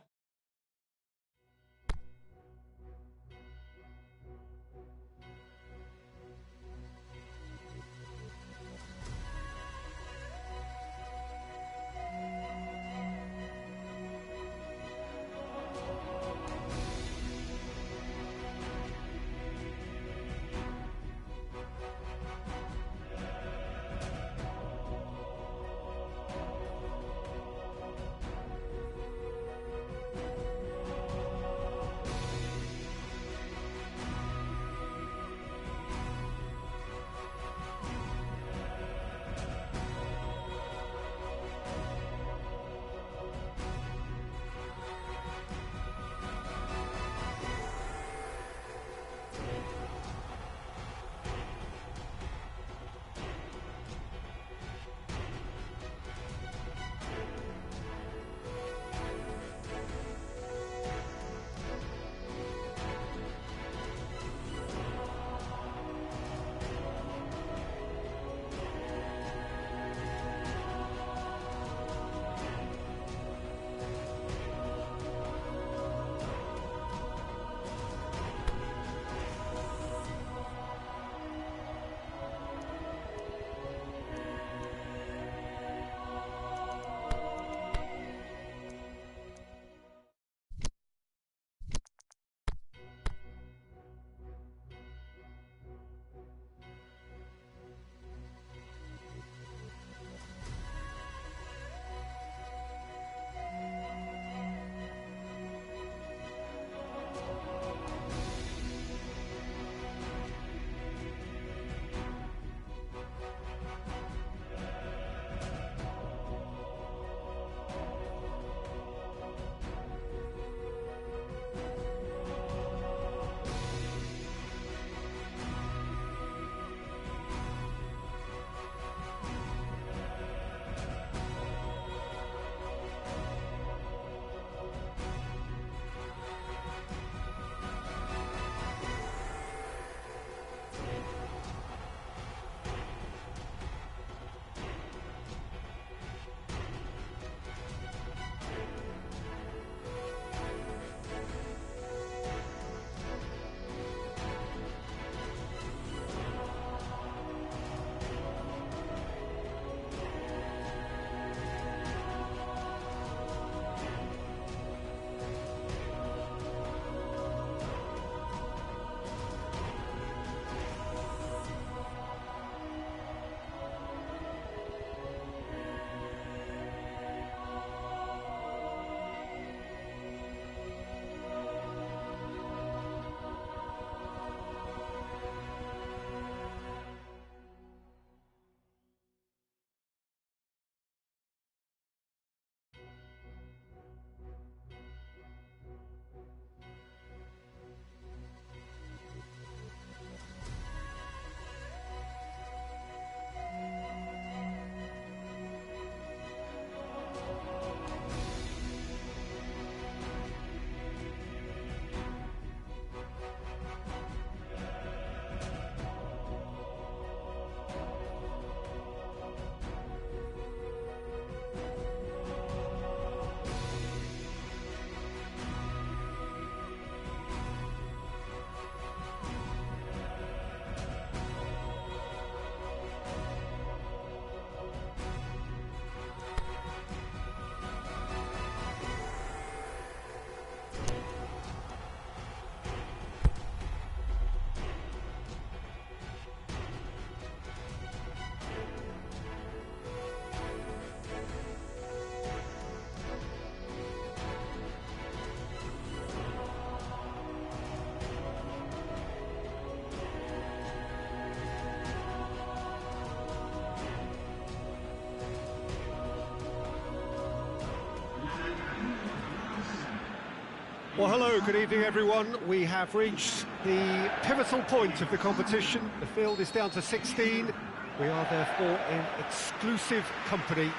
Well, hello, good evening, everyone. We have reached the pivotal point of the competition. The field is down to 16. We are therefore in exclusive company.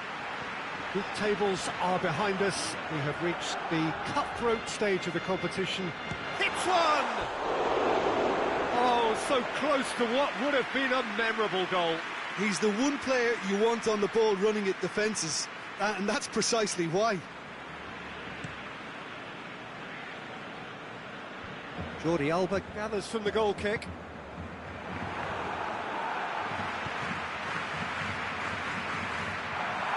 Group tables are behind us. We have reached the cutthroat stage of the competition. Hits one! Oh, so close to what would have been a memorable goal.
He's the one player you want on the ball running at defences, and that's precisely why.
Jordi Alba gathers from the goal kick.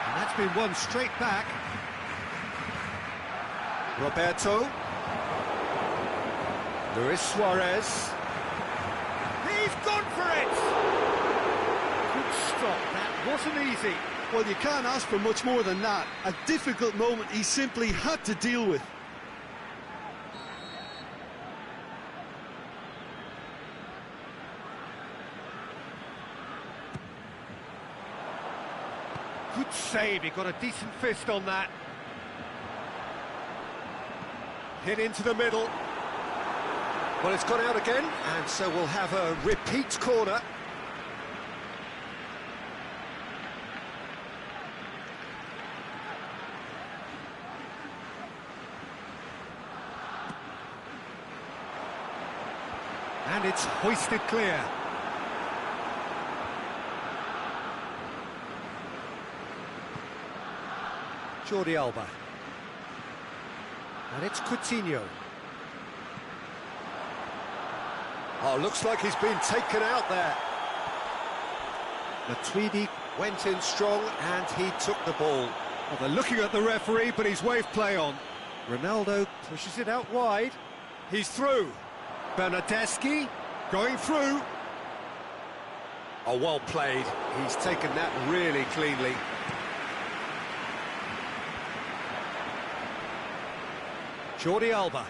And that's been won straight back. Roberto. Luis Suarez. He's gone for it! Good stop, that wasn't easy.
Well, you can't ask for much more than that. A difficult moment he simply had to deal with.
Good save, he got a decent fist on that. Hit into the middle. Well, it's gone out again, and so we'll have a repeat corner. And it's hoisted clear. Jordi Alba. And it's Coutinho. Oh, looks like he's been taken out there. Matuidi went in strong and he took the ball. Well, they're looking at the referee, but he's waved play on. Ronaldo pushes it out wide. He's through. Bernardeschi going through. Oh, well played. He's taken that really cleanly. Jordi Alba.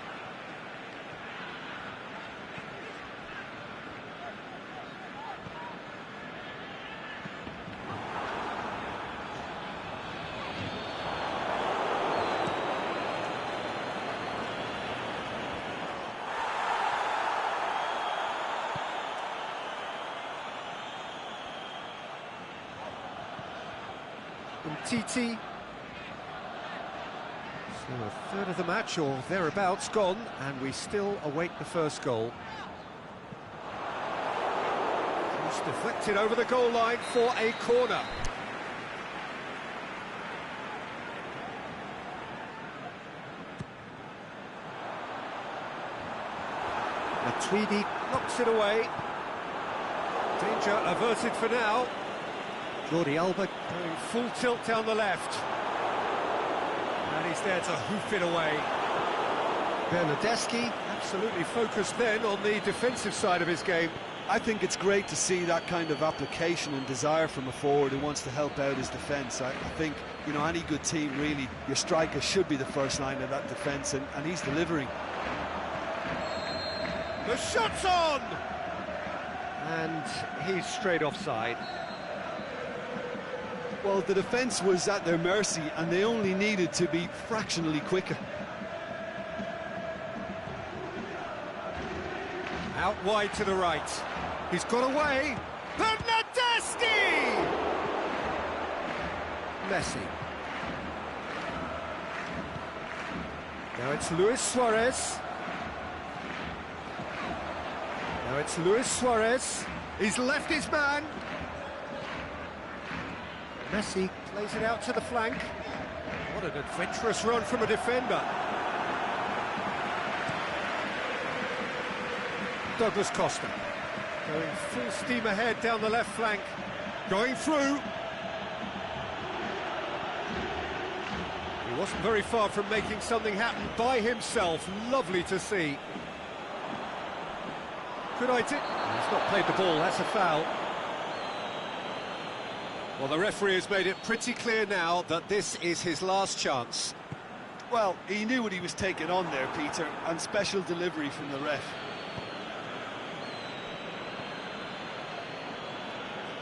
Titi. So a third of the match or thereabouts gone, and we still await the first goal. It's deflected over the goal line for a corner. Matuidi knocks it away. Danger averted for now. Jordi Alba going full tilt down the left. And he's there to hoof it away. Bernardeschi absolutely focused then on the defensive side of his game.
I think it's great to see that kind of application and desire from a forward who wants to help out his defence. I think, you know, any good team, really, your striker should be the first line of that defence, and he's delivering.
The shot's on! And he's straight offside.
Well, the defence was at their mercy, and they only needed to be fractionally quicker.
Out wide to the right. He's got away. Bernardeschi! Messi. Now it's Luis Suarez. Now it's Luis Suarez. He's left his man. Messi plays it out to the flank. What an adventurous run from a defender. Douglas Costa going full steam ahead down the left flank. Going through. He wasn't very far from making something happen by himself. Lovely to see. Good idea. He's not played the ball, that's a foul. Well, the referee has made it pretty clear now that this is his last chance.
Well, he knew what he was taking on there, Peter, and special delivery from the ref.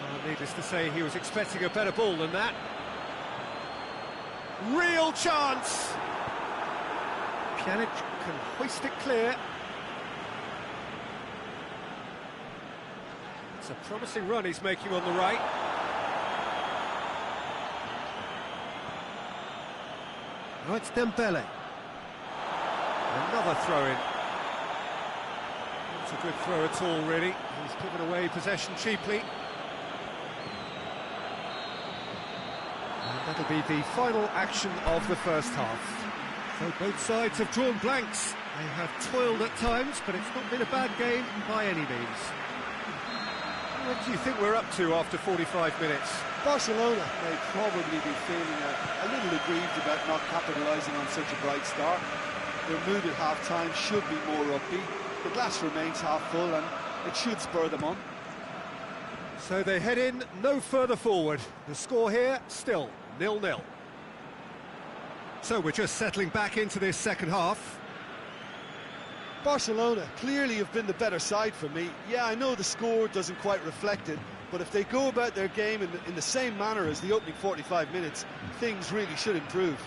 Well, needless to say, he was expecting a better ball than that. Real chance! Pjanic can hoist it clear. It's a promising run he's making on the right. Now it's Dembele. Another throw-in. Not a good throw at all, really. He's given away possession cheaply. And that'll be the final action of the first half. So both sides have drawn blanks. They have toiled at times, but it's not been a bad game by any means. What do you think we're up to after 45 minutes?
Barcelona may probably be feeling a little aggrieved about not capitalising on such a bright start. Their mood at half-time should be more upbeat. The glass remains half full and it should spur them on.
So they head in no further forward. The score here, still 0-0. So we're just settling back into this second half.
Barcelona clearly have been the better side for me. Yeah, I know the score doesn't quite reflect it, but if they go about their game in the same manner as the opening 45 minutes, things really should improve.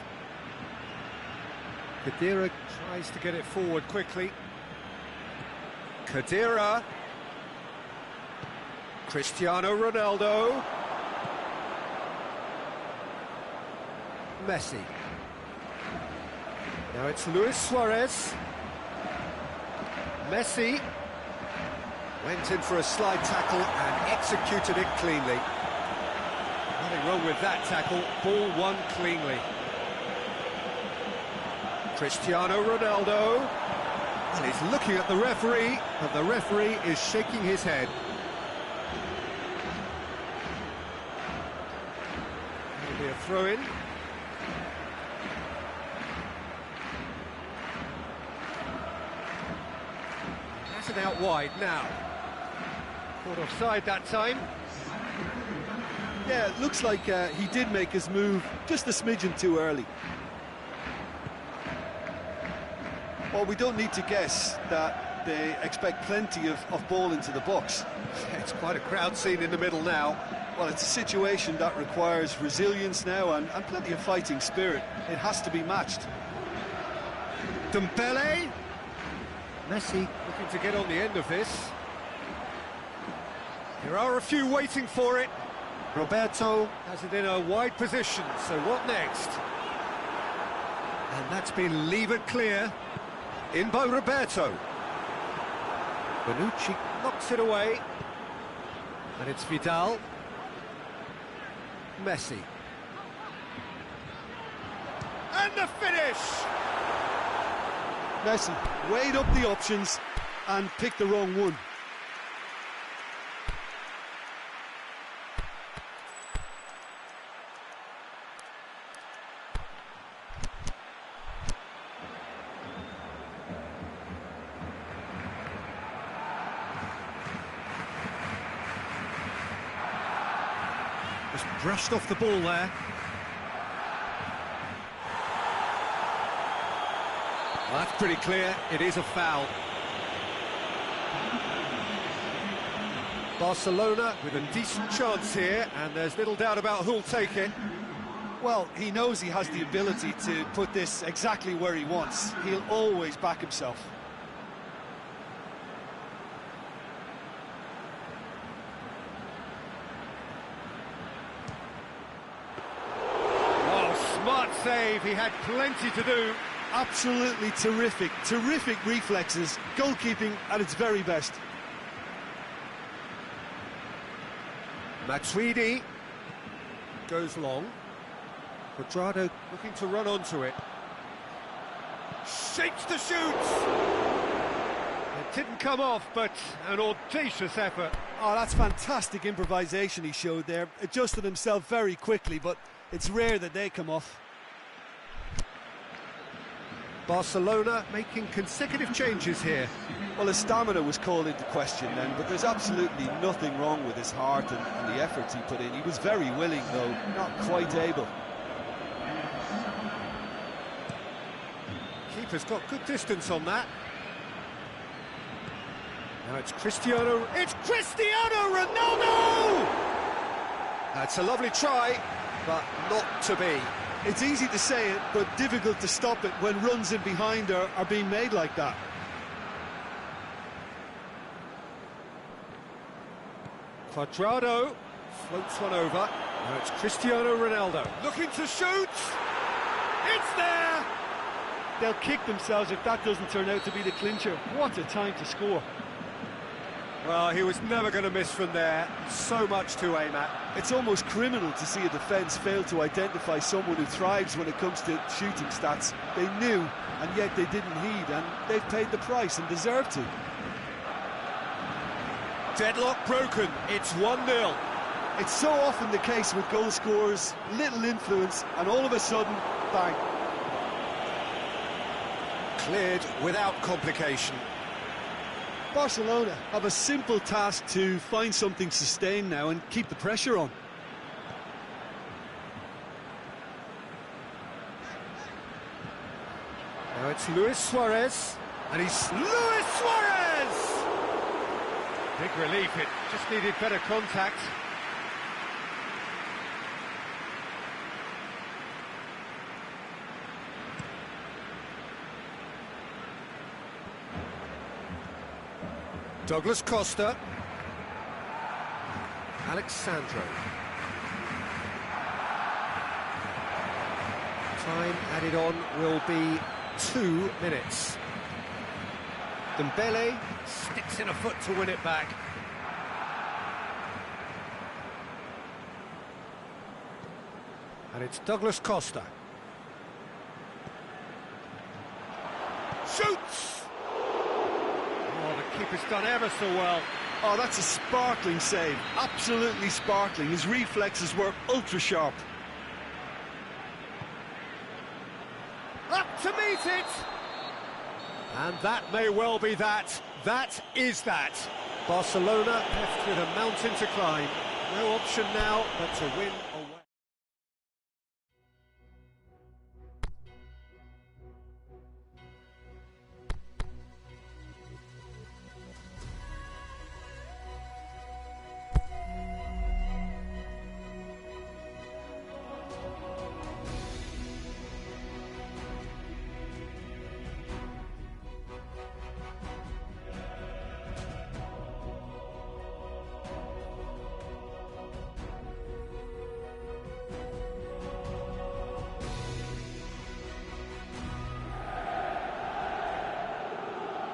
Khedira tries to get it forward quickly. Khedira. Cristiano Ronaldo. Messi. Now it's Luis Suarez. Messi went in for a slide tackle and executed it cleanly. Nothing wrong with that tackle, ball won cleanly. Cristiano Ronaldo, and he's looking at the referee, but the referee is shaking his head. It'll be a throw-in. That's it out wide now. Caught offside that time.
Yeah, it looks like he did make his move just a smidgen too early. Well, we don't need to guess that they expect plenty of ball into the box.
It's quite a crowd scene in the middle now.
Well, it's a situation that requires resilience now and plenty of fighting spirit. It has to be matched.
Dembele. Messi looking to get on the end of this. There are a few waiting for it. Roberto has it in a wide position, so what next? And that's been levered clear. In by Roberto. Bonucci knocks it away. And it's Vidal. Messi. And the finish!
Messi weighed up the options and picked the wrong one.
Just brushed off the ball there. Well, that's pretty clear, it is a foul. Barcelona with a decent chance here, and there's little doubt about who'll take it.
Well, he knows he has the ability to put this exactly where he wants. He'll always back himself.
Oh, smart save, he had plenty to do.
Absolutely terrific reflexes, goalkeeping at its very best.
Matuidi goes long. Quadrado looking to run onto it. Shakes the shoots! It didn't come off, but an audacious effort.
Oh, that's fantastic improvisation he showed there. Adjusted himself very quickly, but it's rare that they come off.
Barcelona making consecutive changes here.
Well, his stamina was called into question then, but there's absolutely nothing wrong with his heart and the efforts he put in. He was very willing, though, not quite able.
Keeper's got good distance on that. Now it's Cristiano Ronaldo! That's a lovely try, but not to be.
It's easy to say it, but difficult to stop it when runs in behind are being made like that.
Quadrado floats one over. Now it's Cristiano Ronaldo. Looking to shoot! It's there!
They'll kick themselves if that doesn't turn out to be the clincher. What a time to score.
Well, he was never going to miss from there. So much to aim at.
It's almost criminal to see a defence fail to identify someone who thrives when it comes to shooting stats. They knew, and yet they didn't heed, and they've paid the price and deserve to.
Deadlock broken. It's 1-0.
It's so often the case with goal scorers, little influence, and all of a sudden, bang.
Cleared without complication.
Barcelona have a simple task to find something sustained now and keep the pressure on.
Now it's Luis Suarez, and he's Luis Suarez! Big relief, it just needed better contact. Douglas Costa. Alexandro. Time added on will be 2 minutes. Dembele sticks in a foot to win it back. And it's Douglas Costa. Shoots! Oh, the keeper's done ever so well.
Oh, that's a sparkling save. Absolutely sparkling. His reflexes were ultra-sharp.
Up to meet it! And that may well be that. That is that. Barcelona left with a mountain to climb. No option now but to win away.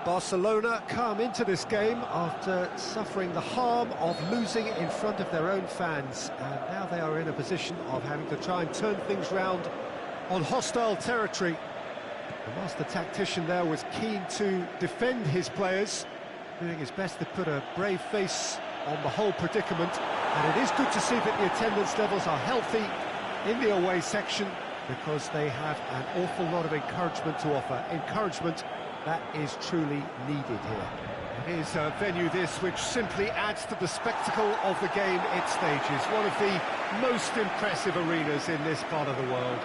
Barcelona come into this game after suffering the harm of losing in front of their own fans, and now they are in a position of having to try and turn things round on hostile territory. The master tactician there was keen to defend his players, doing his best to put a brave face on the whole predicament, and it is good to see that the attendance levels are healthy in the away section, because they have an awful lot of encouragement to offer. Encouragement that is truly needed here. It is a venue this which simply adds to the spectacle of the game it stages. One of the most impressive arenas in this part of the world.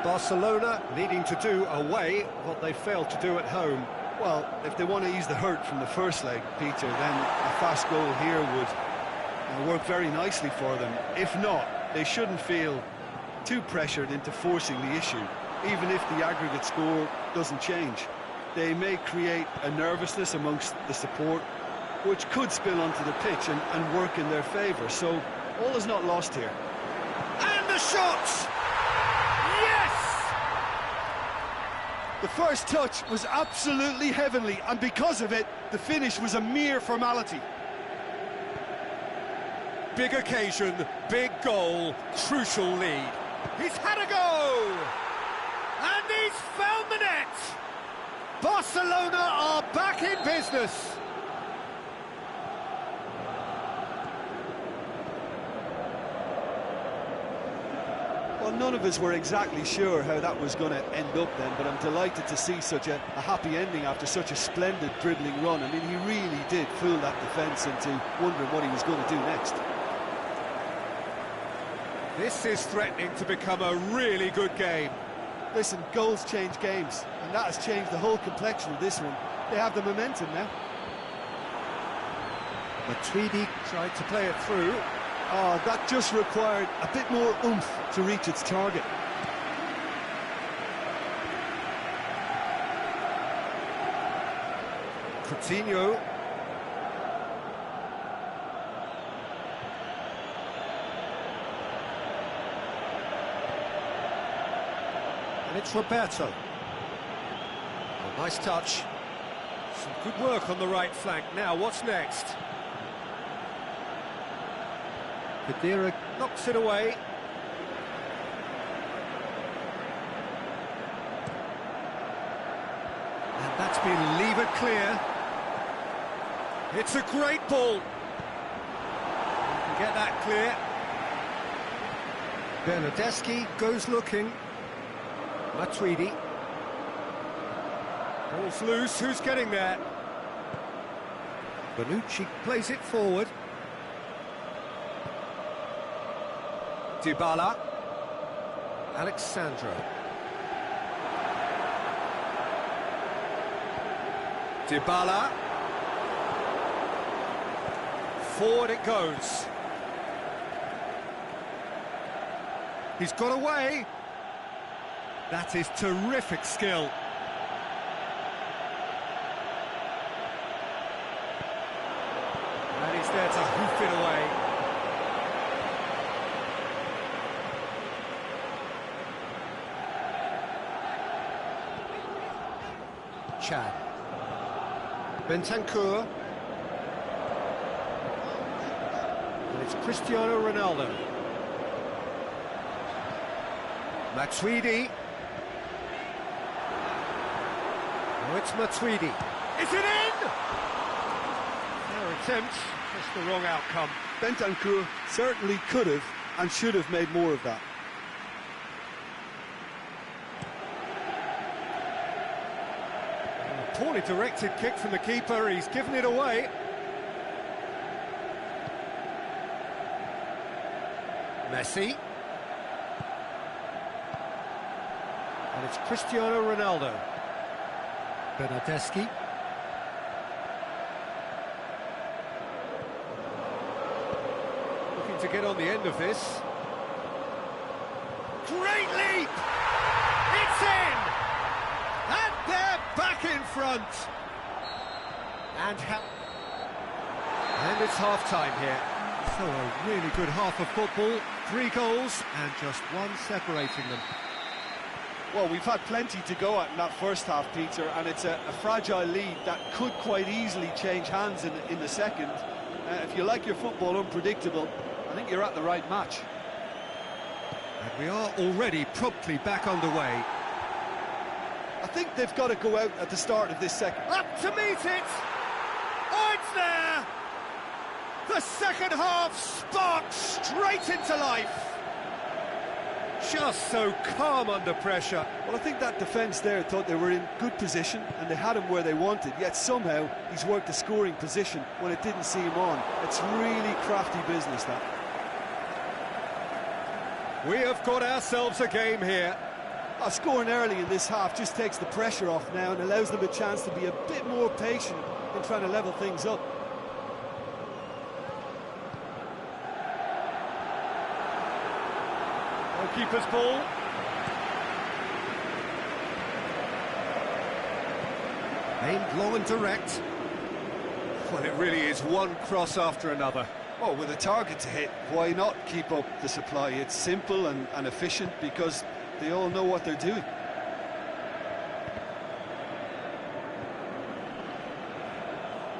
Barcelona needing to do away what they failed to do at home.
Well, if they want to ease the hurt from the first leg, Peter, then a fast goal here would work very nicely for them. If not, they shouldn't feel too pressured into forcing the issue. Even if the aggregate score doesn't change, they may create a nervousness amongst the support, which could spill onto the pitch and work in their favour. So, all is not lost here.
And the shot! Yes!
The first touch was absolutely heavenly, and because of it, the finish was a mere formality.
Big occasion, big goal, crucial lead. He's had a go! And he's found the net! Barcelona are back in business!
Well, none of us were exactly sure how that was going to end up then, but I'm delighted to see such a happy ending after such a splendid dribbling run. I mean, he really did fool that defence into wondering what he was going to do next.
This is threatening to become a really good game.
Listen, goals change games, and that has changed the whole complexion of this one. They have the momentum now.
Matuidi tried to play it through.
Oh, that just required a bit more oomph to reach its target.
Coutinho. And it's Roberto. Oh, nice touch. Some good work on the right flank. Now, what's next? Kadira knocks it away. And that's been levered clear. It's a great ball. You can get that clear. Bernardeschi goes looking. Matuidi. Ball's loose, who's getting there? Bonucci plays it forward. Dybala. Alexandro. Dybala. Forward it goes. He's got away. That is terrific skill. And he's there to hoof it away. Chad. Bentancur. And it's Cristiano Ronaldo. Matuidi. Oh, it's Matuidi. Is it in? Their attempt, just the wrong outcome.
Bentancur certainly could have and should have made more of that.
A poorly directed kick from the keeper, he's given it away. Messi. And it's Cristiano Ronaldo. Bernardeschi. Looking to get on the end of this. Great leap! It's in! And they're back in front! And it's half-time here. So a really good half of football. 3 goals and just one separating them.
Well, we've had plenty to go at in that first half, Peter, and it's a fragile lead that could quite easily change hands in the second. If you like your football unpredictable, I think you're at the right match.
And we are already promptly back underway.
I think they've got to go out at the start of this second.
Up to meet it! Oh, it's there! The second half sparks straight into life. Just so calm under pressure.
Well, I think that defence there thought they were in good position and they had him where they wanted, yet somehow he's worked the scoring position when it didn't see him on. It's really crafty business, that.
We have got ourselves a game here.
Scoring early in this half just takes the pressure off now and allows them a chance to be a bit more patient in trying to level things up.
Keeper's ball. Aimed low and direct. Well, it really is one cross after another.
Well, with a target to hit, why not keep up the supply? It's simple and efficient because they all know what they're doing.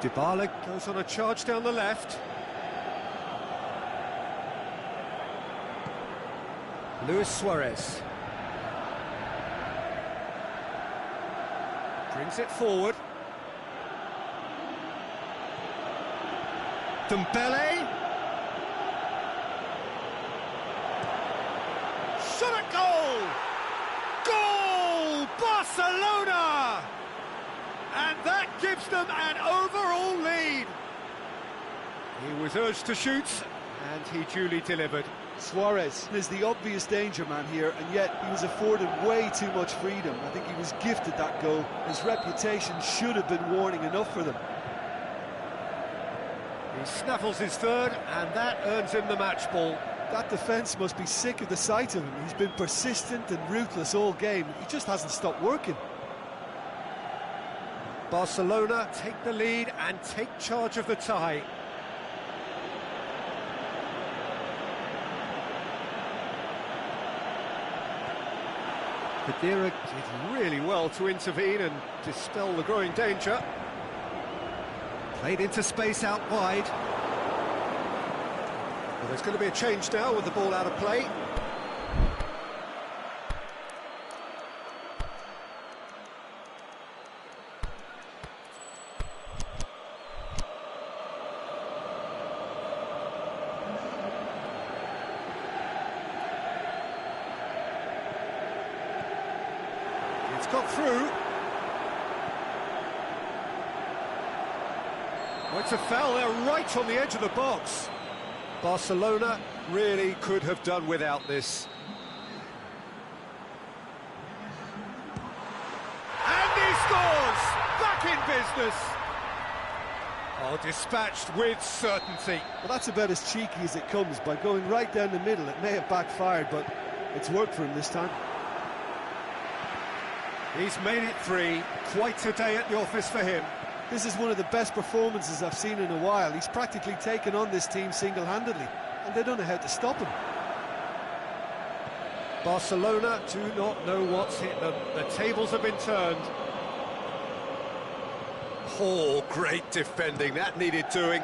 Dybala goes on a charge down the left. Luis Suarez brings it forward. Dembele. Shot at goal! Goal! Barcelona! And that gives them an overall lead. He was urged to shoot, and he duly delivered.
Suarez is the obvious danger man here, and yet he was afforded way too much freedom. I think he was gifted that goal. His reputation should have been warning enough for them.
He snaffles his third, and that earns him the match ball.
That defence must be sick of the sight of him. He's been persistent and ruthless all game. He just hasn't stopped working.
Barcelona take the lead and take charge of the tie. Kadira did really well to intervene and dispel the growing danger. Played into space out wide. Well, there's going to be a change now with the ball out of play. It's got through. Oh, it's a foul there right on the edge of the box. Barcelona really could have done without this. And he scores! Back in business! Oh, dispatched with certainty.
Well, that's about as cheeky as it comes. By going right down the middle, it may have backfired, but it's worked for him this time.
He's made it 3. Quite a day at the office for him.
This is one of the best performances I've seen in a while. He's practically taken on this team single-handedly, and they don't know how to stop him.
Barcelona do not know what's hit them. The tables have been turned. Oh, great defending. That needed doing.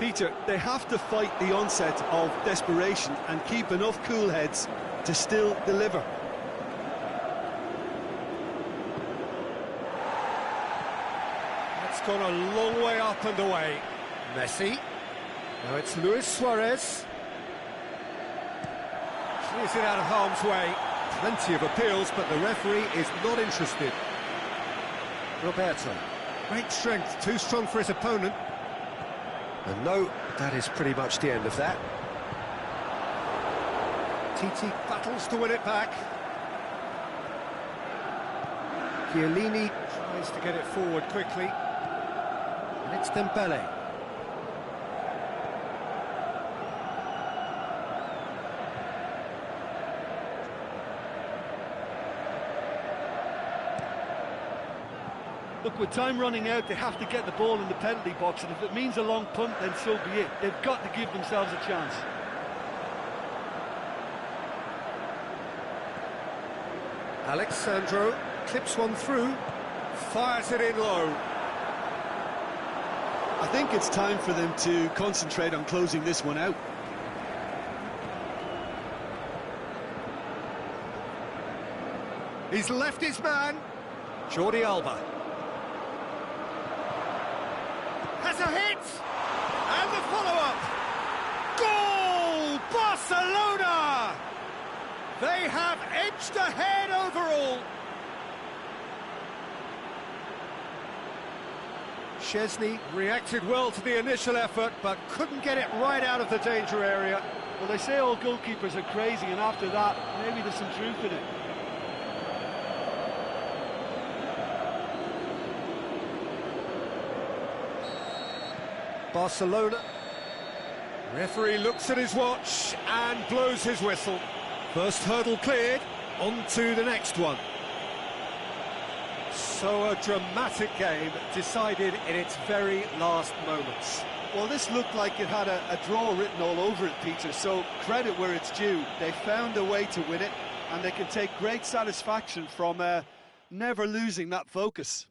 Peter, they have to fight the onset of desperation and keep enough cool heads to still deliver.
Gone a long way up and away. Messi. Now it's Luis Suarez. Clears it out of harm's way. Plenty of appeals, but the referee is not interested. Roberto. Great strength, too strong for his opponent. And no, that is pretty much the end of that. Titi battles to win it back. Chiellini tries to get it forward quickly. And it's Dembele.
Look, with time running out, they have to get the ball in the penalty box, and if it means a long punt, then so be it. They've got to give themselves a chance.
Alexandro clips one through, fires it in low.
I think it's time for them to concentrate on closing this one out.
He's left his man. Jordi Alba. Has a hit! And the follow-up! Goal! Barcelona! They have edged ahead overall. Szczesny reacted well to the initial effort, but couldn't get it right out of the danger area.
Well, they say all goalkeepers are crazy, and after that, maybe there's some truth in it.
Barcelona. Referee looks at his watch and blows his whistle. First hurdle cleared, on to the next one. So a dramatic game decided in its very last moments.
Well, this looked like it had a draw written all over it, Peter, so credit where it's due. They found a way to win it, and they can take great satisfaction from never losing that focus.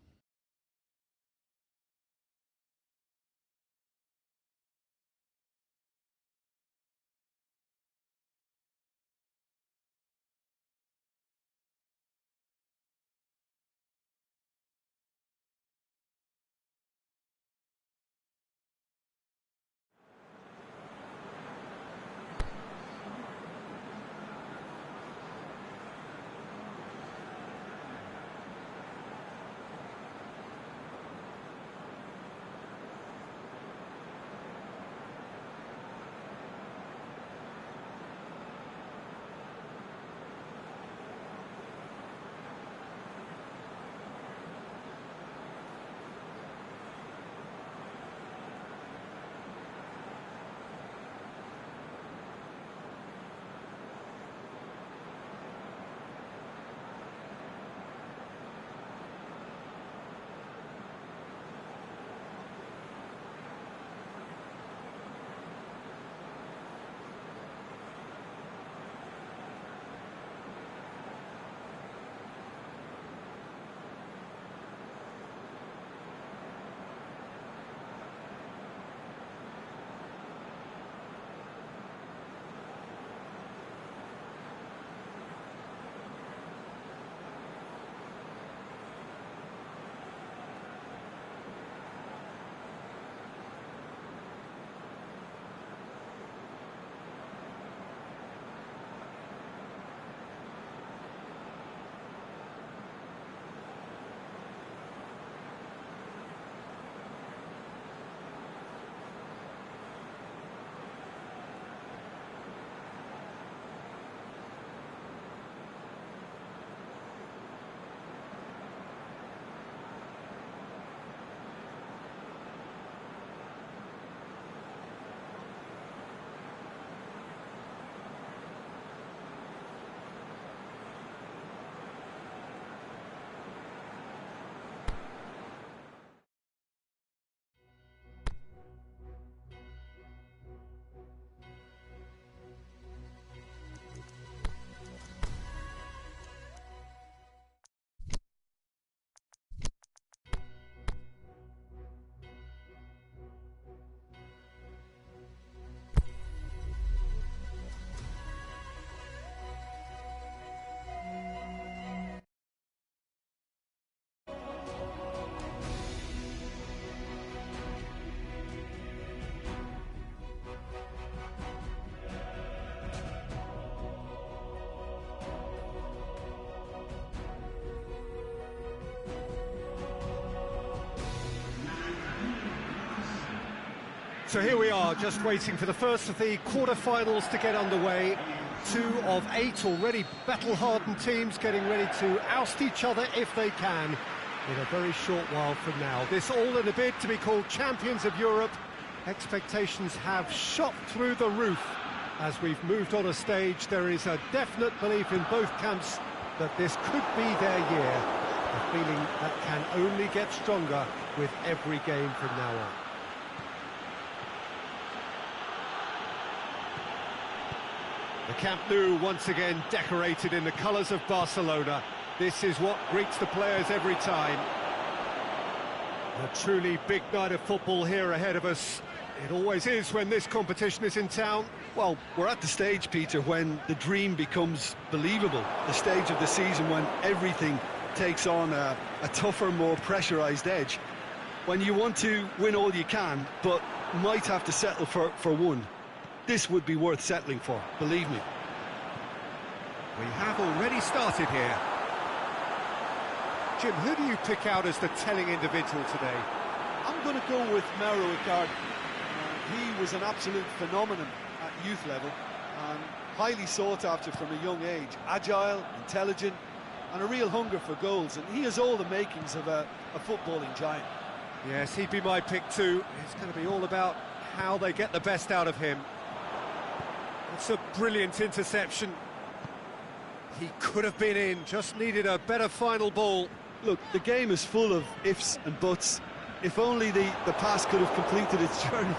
So here we are, just waiting for the first of the quarter-finals to get underway. 2 of 8 already battle-hardened teams getting ready to oust each other if they can in a very short while from now. This all in a bid to be called champions of Europe. Expectations have shot through the roof. As we've moved on a stage, there is a definite belief in both camps that this could be their year. A feeling that can only get stronger with every game from now on. The Camp Nou once again decorated in the colours of Barcelona. This is what greets the players every time. A truly big night of football here ahead of us. It always is when this competition is in town.
Well, we're at the stage, Peter, when the dream becomes believable. The stage of the season when everything takes on a tougher, more pressurised edge. When you want to win all you can, but might have to settle for one. This would be worth settling for, believe me.
We have already started here. Jim, who do you pick out as the telling individual today?
I'm going to go with Mauro Icardi. He was an absolute phenomenon at youth level and highly sought after from a young age. Agile, intelligent, and a real hunger for goals. And he has all the makings of a footballing giant.
Yes, he'd be my pick too. It's going to be all about how they get the best out of him. It's a brilliant interception. He could have been in, just needed a better final ball.
Look, the game is full of ifs and buts. If only the pass could have completed its journey.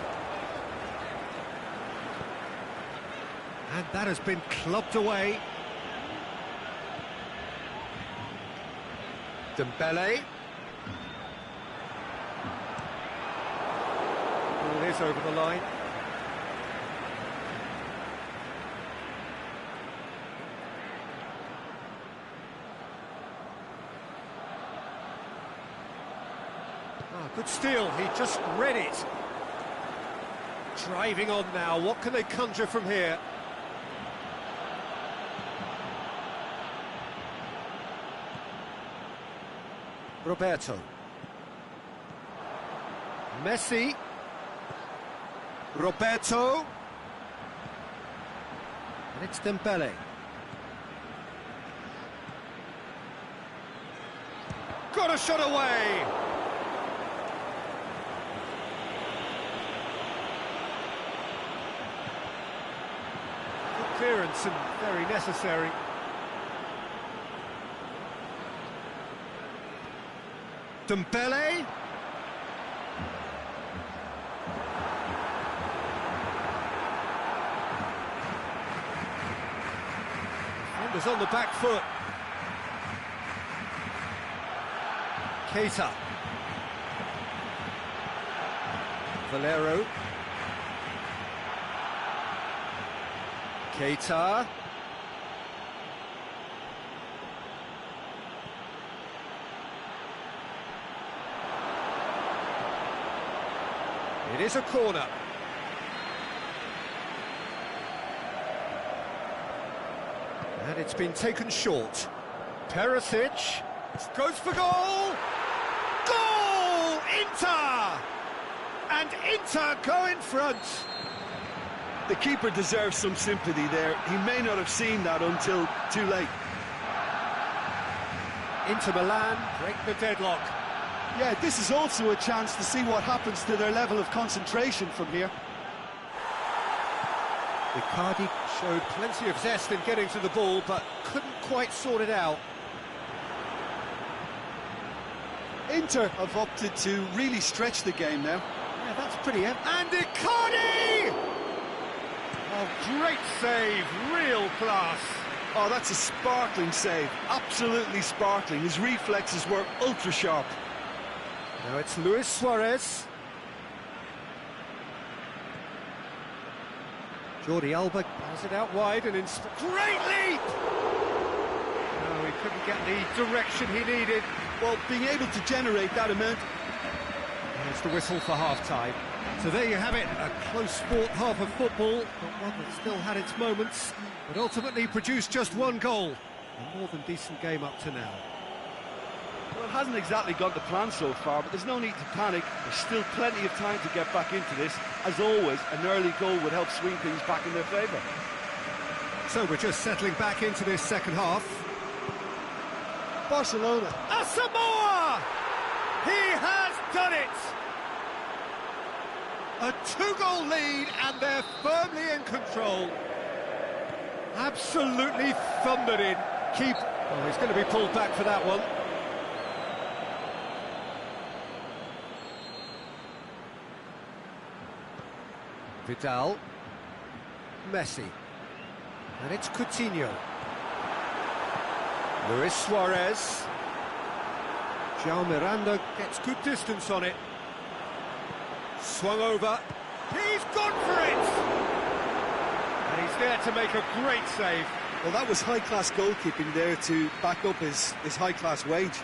And that has been clubbed away. Dembele. Ball is over the line. Good steal, he just read it. Driving on now, what can they conjure from here? Roberto. Messi. Roberto. And it's Dembele. Got a shot away! Clearance and very necessary. Dembele. Defenders on the back foot. Keita. Valero. Keita. It is a corner. And it's been taken short. Perisic goes for goal! Goal! Inter! And Inter go in front.
The keeper deserves some sympathy there. He may not have seen that until too late.
Inter Milan break the deadlock.
Yeah, this is also a chance to see what happens to their level of concentration from here.
Icardi showed plenty of zest in getting to the ball, but couldn't quite sort it out.
Inter have opted to really stretch the game now.
Yeah, that's pretty... And Icardi! Oh, great save, real class.
Oh, that's a sparkling save, absolutely sparkling. His reflexes were ultra sharp.
Now it's Luis Suarez. Jordi Alba has it out wide and great leap! No, he couldn't get the direction he needed.
Well, being able to generate that amount...
There's the whistle for half-time. So there you have it, a close-fought half of football, but one that still had its moments, but ultimately produced just one goal. A more than decent game up to now.
Well, it hasn't exactly gone to plan so far, but there's no need to panic. There's still plenty of time to get back into this. As always, an early goal would help swing things back in their favour.
So we're just settling back into this second half.
Barcelona.
Asamoah! He has done it! A 2-goal lead, and they're firmly in control. Absolutely thundered in. Oh, he's going to be pulled back for that one. Vidal. Messi. And it's Coutinho. Luis Suarez. João Miranda gets good distance on it. Swung over. He's gone for it! And he's there to make a great save.
Well, that was high-class goalkeeping there to back up his high-class wage.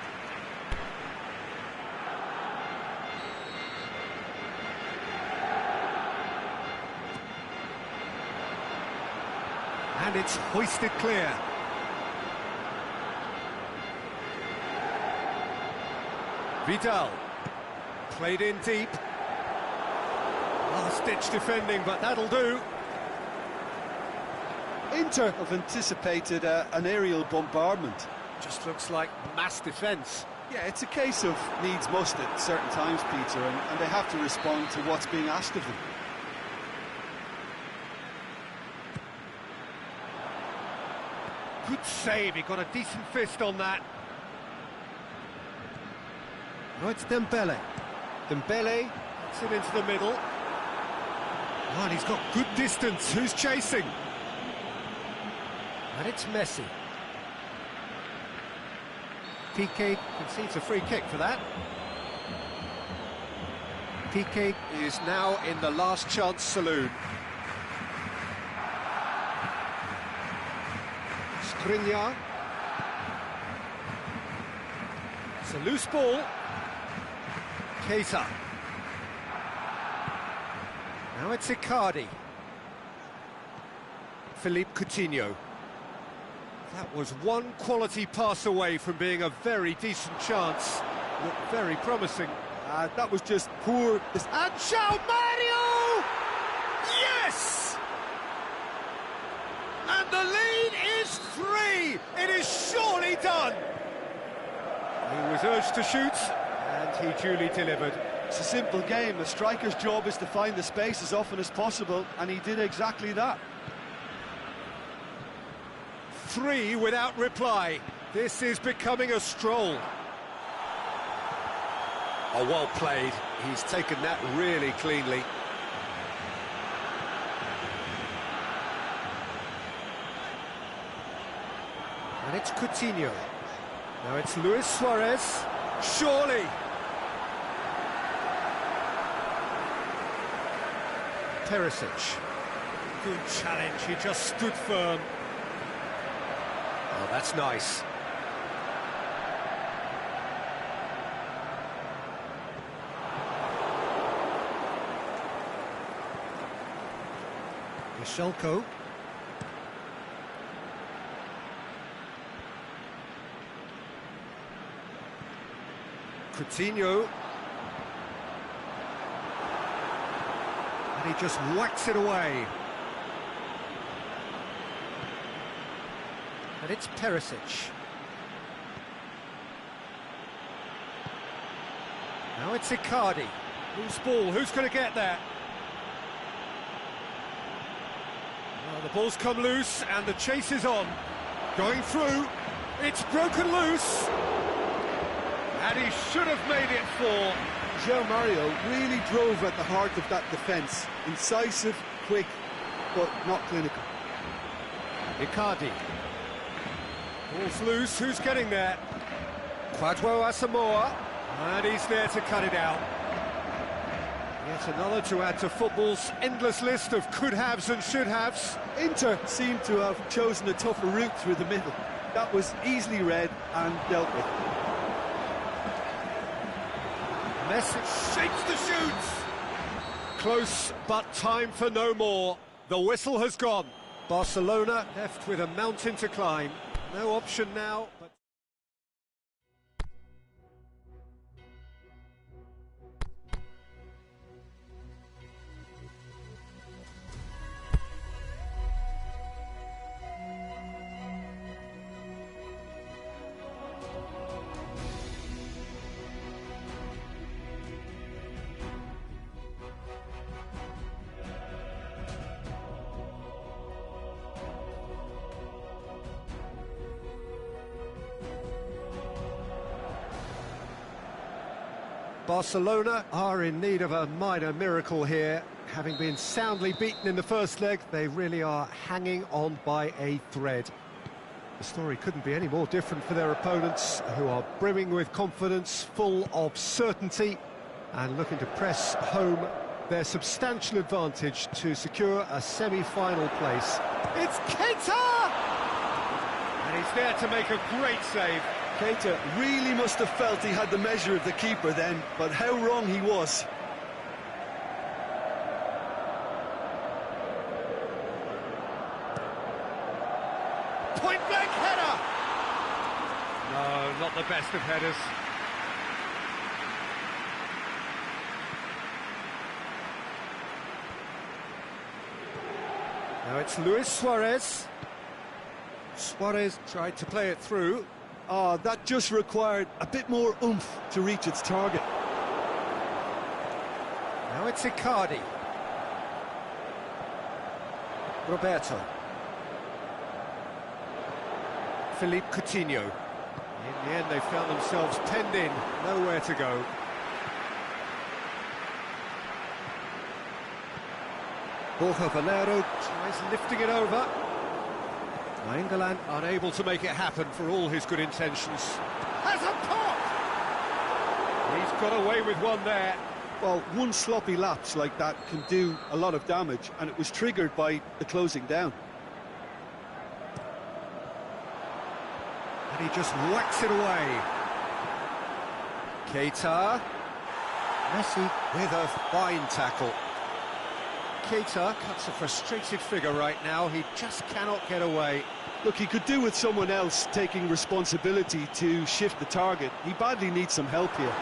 And it's hoisted clear. Vidal. Played in deep. Last-ditch defending, but that'll do.
Inter have anticipated an aerial bombardment.
Just looks like mass defence.
Yeah, it's a case of needs must at certain times, Peter, and they have to respond to what's being asked of them.
Good save, he got a decent fist on that. Oh, it's Dembele. Dembele gets it into the middle. Oh, and he's got good distance. Who's chasing? And it's Messi. PK concedes a free kick for that. PK is now in the last chance saloon. Skriniar. It's a loose ball. Keita. Now it's Icardi. Philippe Coutinho. That was one quality pass away from being a very decent chance. Looked very promising.
That was just poor.
And João Mario! Yes! And the lead is 3! It is surely done! He was urged to shoot, and he duly delivered.
It's a simple game. A striker's job is to find the space as often as possible, and he did exactly that.
3 without reply. This is becoming a stroll. Oh, well played. He's taken that really cleanly. And it's Coutinho. Now it's Luis Suarez. Surely. Perisic. Good challenge. He just stood firm. Oh, that's nice. Michelko. Coutinho. And he just whacks it away. And it's Perisic. Now it's Icardi. Who's ball? Who's going to get there? Well, the ball's come loose and the chase is on. Going through. It's broken loose. And he should have made it 4.
João Mario really drove at the heart of that defence. Incisive, quick, but not clinical.
Icardi. Ball's loose, who's getting there? Kwadwo Asamoah, and he's there to cut it out. Yet another to add to football's endless list of could-haves and should-haves.
Inter seemed to have chosen a tougher route through the middle. That was easily read and dealt with.
Messi shapes the shoots. Close, but time for no more. The whistle has gone. Barcelona left with a mountain to climb. No option now, but... Barcelona are in need of a minor miracle here. Having been soundly beaten in the first leg, they really are hanging on by a thread. The story couldn't be any more different for their opponents, who are brimming with confidence, full of certainty, and looking to press home their substantial advantage to secure a semi-final place. It's Keita! And he's there to make a great save.
Keita really must have felt he had the measure of the keeper then, but how wrong he was.
Point-blank header! No, not the best of headers. Now it's Luis Suarez. Suarez tried to play it through.
Oh, that just required a bit more oomph to reach its target.
Now it's Icardi. Roberto. Philippe Coutinho. In the end, they found themselves penned in, nowhere to go. Borja Valero tries lifting it over. England unable to make it happen for all his good intentions. Has a pop! He's got away with one there.
Well, one sloppy lapse like that can do a lot of damage, and it was triggered by the closing down.
And he just whacks it away. Keita. Messi with a fine tackle. Keita cuts a frustrated figure right now. He just cannot get away.
Look, he could do with someone else taking responsibility to shift the target. He badly needs some help here.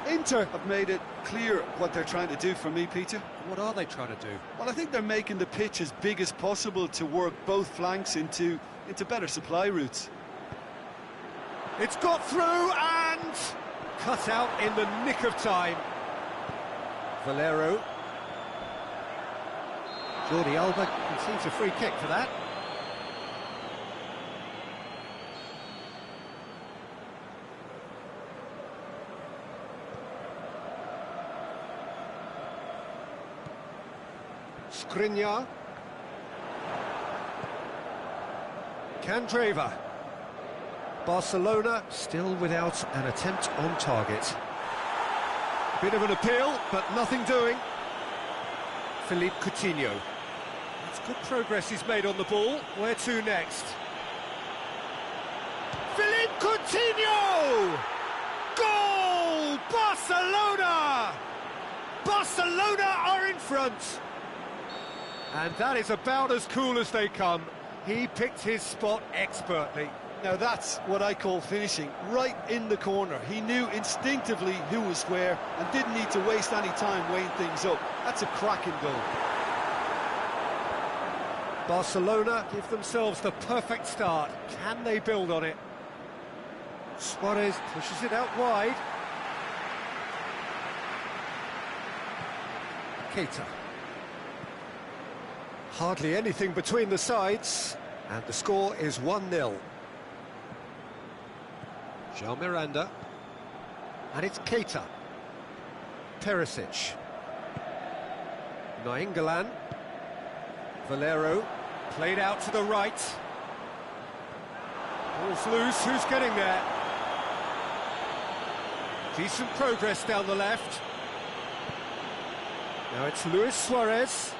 Inter have made it clear what they're trying to do for me, Peter.
What are they trying to do?
Well, I think they're making the pitch as big as possible to work both flanks into better supply routes.
It's got through and cut out in the nick of time. Valero. Jordi Alba concedes a free kick for that. Skriniar. Candreva. Barcelona still without an attempt on target. Bit of an appeal, but nothing doing. Philippe Coutinho. That's good progress he's made on the ball. Where to next? Philippe Coutinho! Goal! Barcelona! Barcelona are in front. And that is about as cool as they come. He picked his spot expertly.
Now that's what I call finishing, right in the corner. He knew instinctively who was where and didn't need to waste any time weighing things up. That's a cracking goal.
Barcelona give themselves the perfect start. Can they build on it? Suarez pushes it out wide. Keita. Hardly anything between the sides, and the score is 1-0. João Miranda, and it's Keita. Perisic. Nainggolan. Valero, played out to the right. Ball's loose, who's getting there? Decent progress down the left. Now it's Luis Suarez.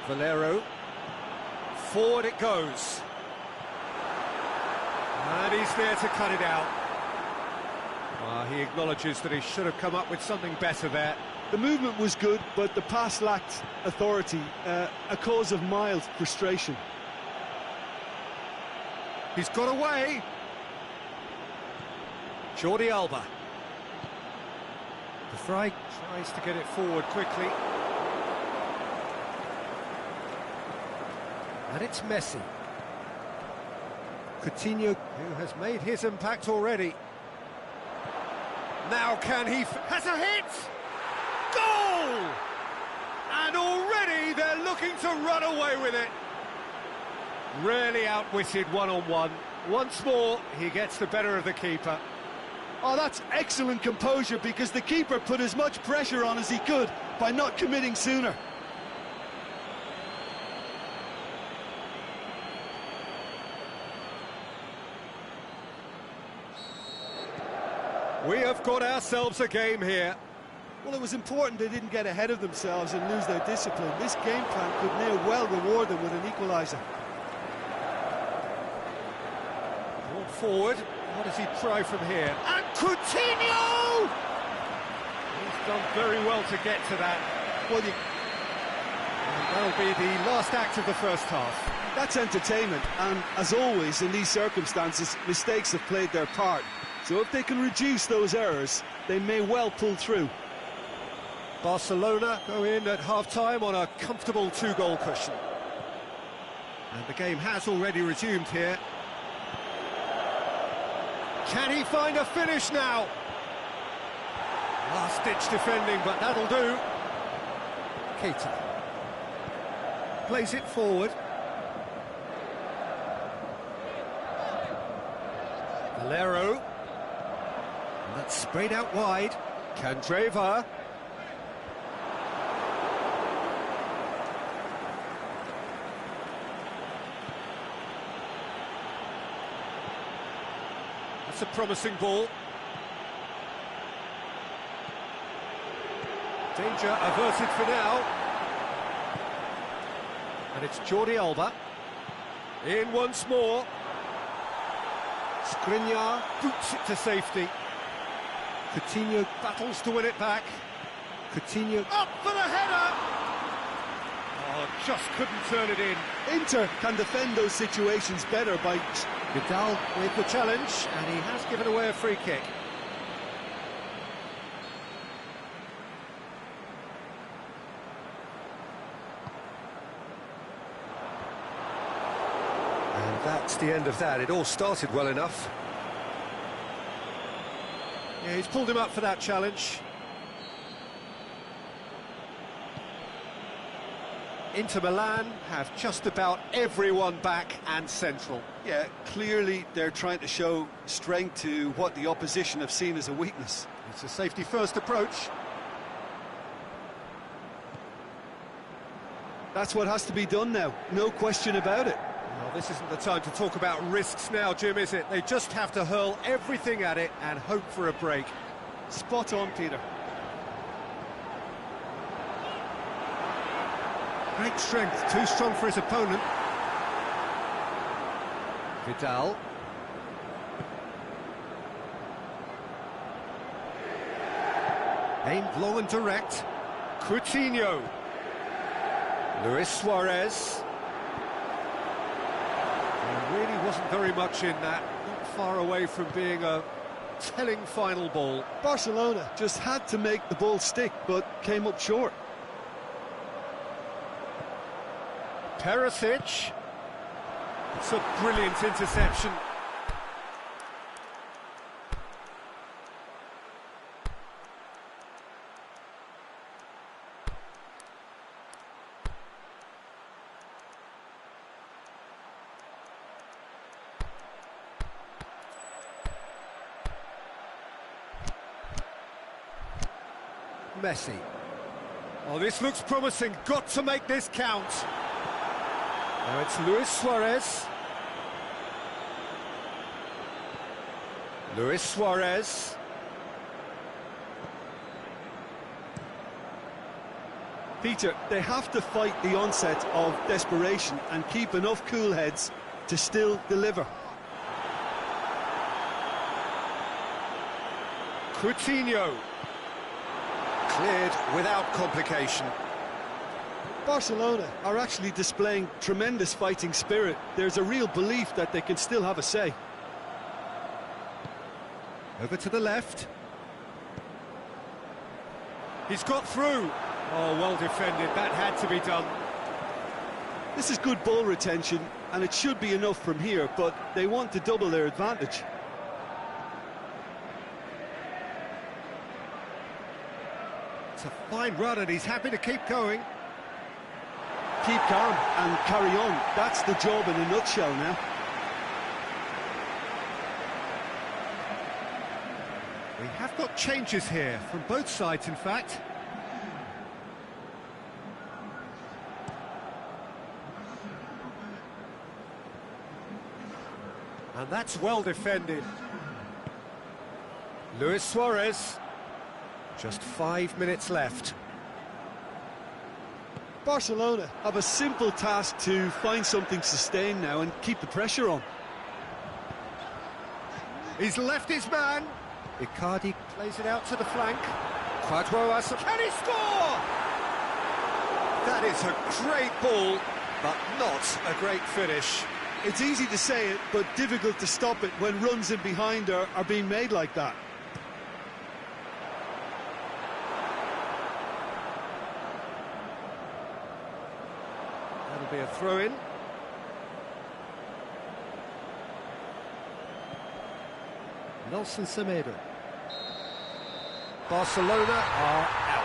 Valero. Forward it goes. And he's there to cut it out. He acknowledges that he should have come up with something better there.
The movement was good, but the pass lacked authority, a cause of mild frustration.
He's got away. Jordi Alba. De Vrij tries to get it forward quickly. And it's Messi. Coutinho, who has made his impact already. Now can he... has a hit! Goal! And already they're looking to run away with it. Really outwitted one-on-one. Once more, he gets the better of the keeper.
Oh, that's excellent composure, because the keeper put as much pressure on as he could by not committing sooner.
We have got ourselves a game here.
Well, it was important they didn't get ahead of themselves and lose their discipline. This game plan could near well reward them with an equaliser.
Ball forward. What does he try from here? And Coutinho! He's done very well to get to that.
Well,
And that'll be the last act of the first half.
that's entertainment, and as always in these circumstances, mistakes have played their part. So if they can reduce those errors, they may well pull through.
Barcelona go in at half-time on a comfortable 2-goal cushion. And the game has already resumed here. Can he find a finish now? Last-ditch defending, but that'll do. Keita plays it forward. Valero. And that's sprayed out wide. Candreva. That's a promising ball. Danger averted for now. And it's Jordi Alba. In once more. Skriniar boots it to safety. Coutinho battles to win it back. Coutinho up for the header! Oh, just couldn't turn it in.
Inter can defend those situations better by...
Vidal with the challenge, and he has given away a free kick. And that's the end of that. It all started well enough. Yeah, he's pulled him up for that challenge. Inter Milan have just about everyone back and central.
Yeah, clearly they're trying to show strength to what the opposition have seen as a weakness.
It's a safety-first approach.
That's what has to be done now, no question about it.
Well, this isn't the time to talk about risks now, Jim, is it? They just have to hurl everything at it and hope for a break.
Spot on, Peter.
Great strength, too strong for his opponent. Vidal. Aimed low and direct. Coutinho. Luis Suarez. There really wasn't very much in that. Not far away from being a telling final ball.
Barcelona just had to make the ball stick, but came up short.
Perisic. It's a brilliant interception. Messi. Oh, this looks promising. Got to make this count. Now it's Luis Suarez. Luis Suarez.
Peter, they have to fight the onset of desperation and keep enough cool heads to still deliver.
Coutinho. Cleared without complication.
Barcelona are actually displaying tremendous fighting spirit. There's a real belief that they can still have a say.
Over to the left. He's got through. Oh, well defended. That had to be done.
This is good ball retention, and it should be enough from here, but they want to double their advantage.
It's a fine run, and he's happy to keep going.
Keep calm and carry on. That's the job in a nutshell now.
We have got changes here from both sides, in fact. And that's well defended. Luis Suarez. Just 5 minutes left.
Barcelona have a simple task to find something sustained now and keep the pressure on.
He's left his man. Icardi plays it out to the flank. Quadroas, can he score? That is a great ball, but not a great finish.
It's easy to say it, but difficult to stop it when runs in behind are being made like that.
That'll be a throw-in. Nelson Semedo. Barcelona are out.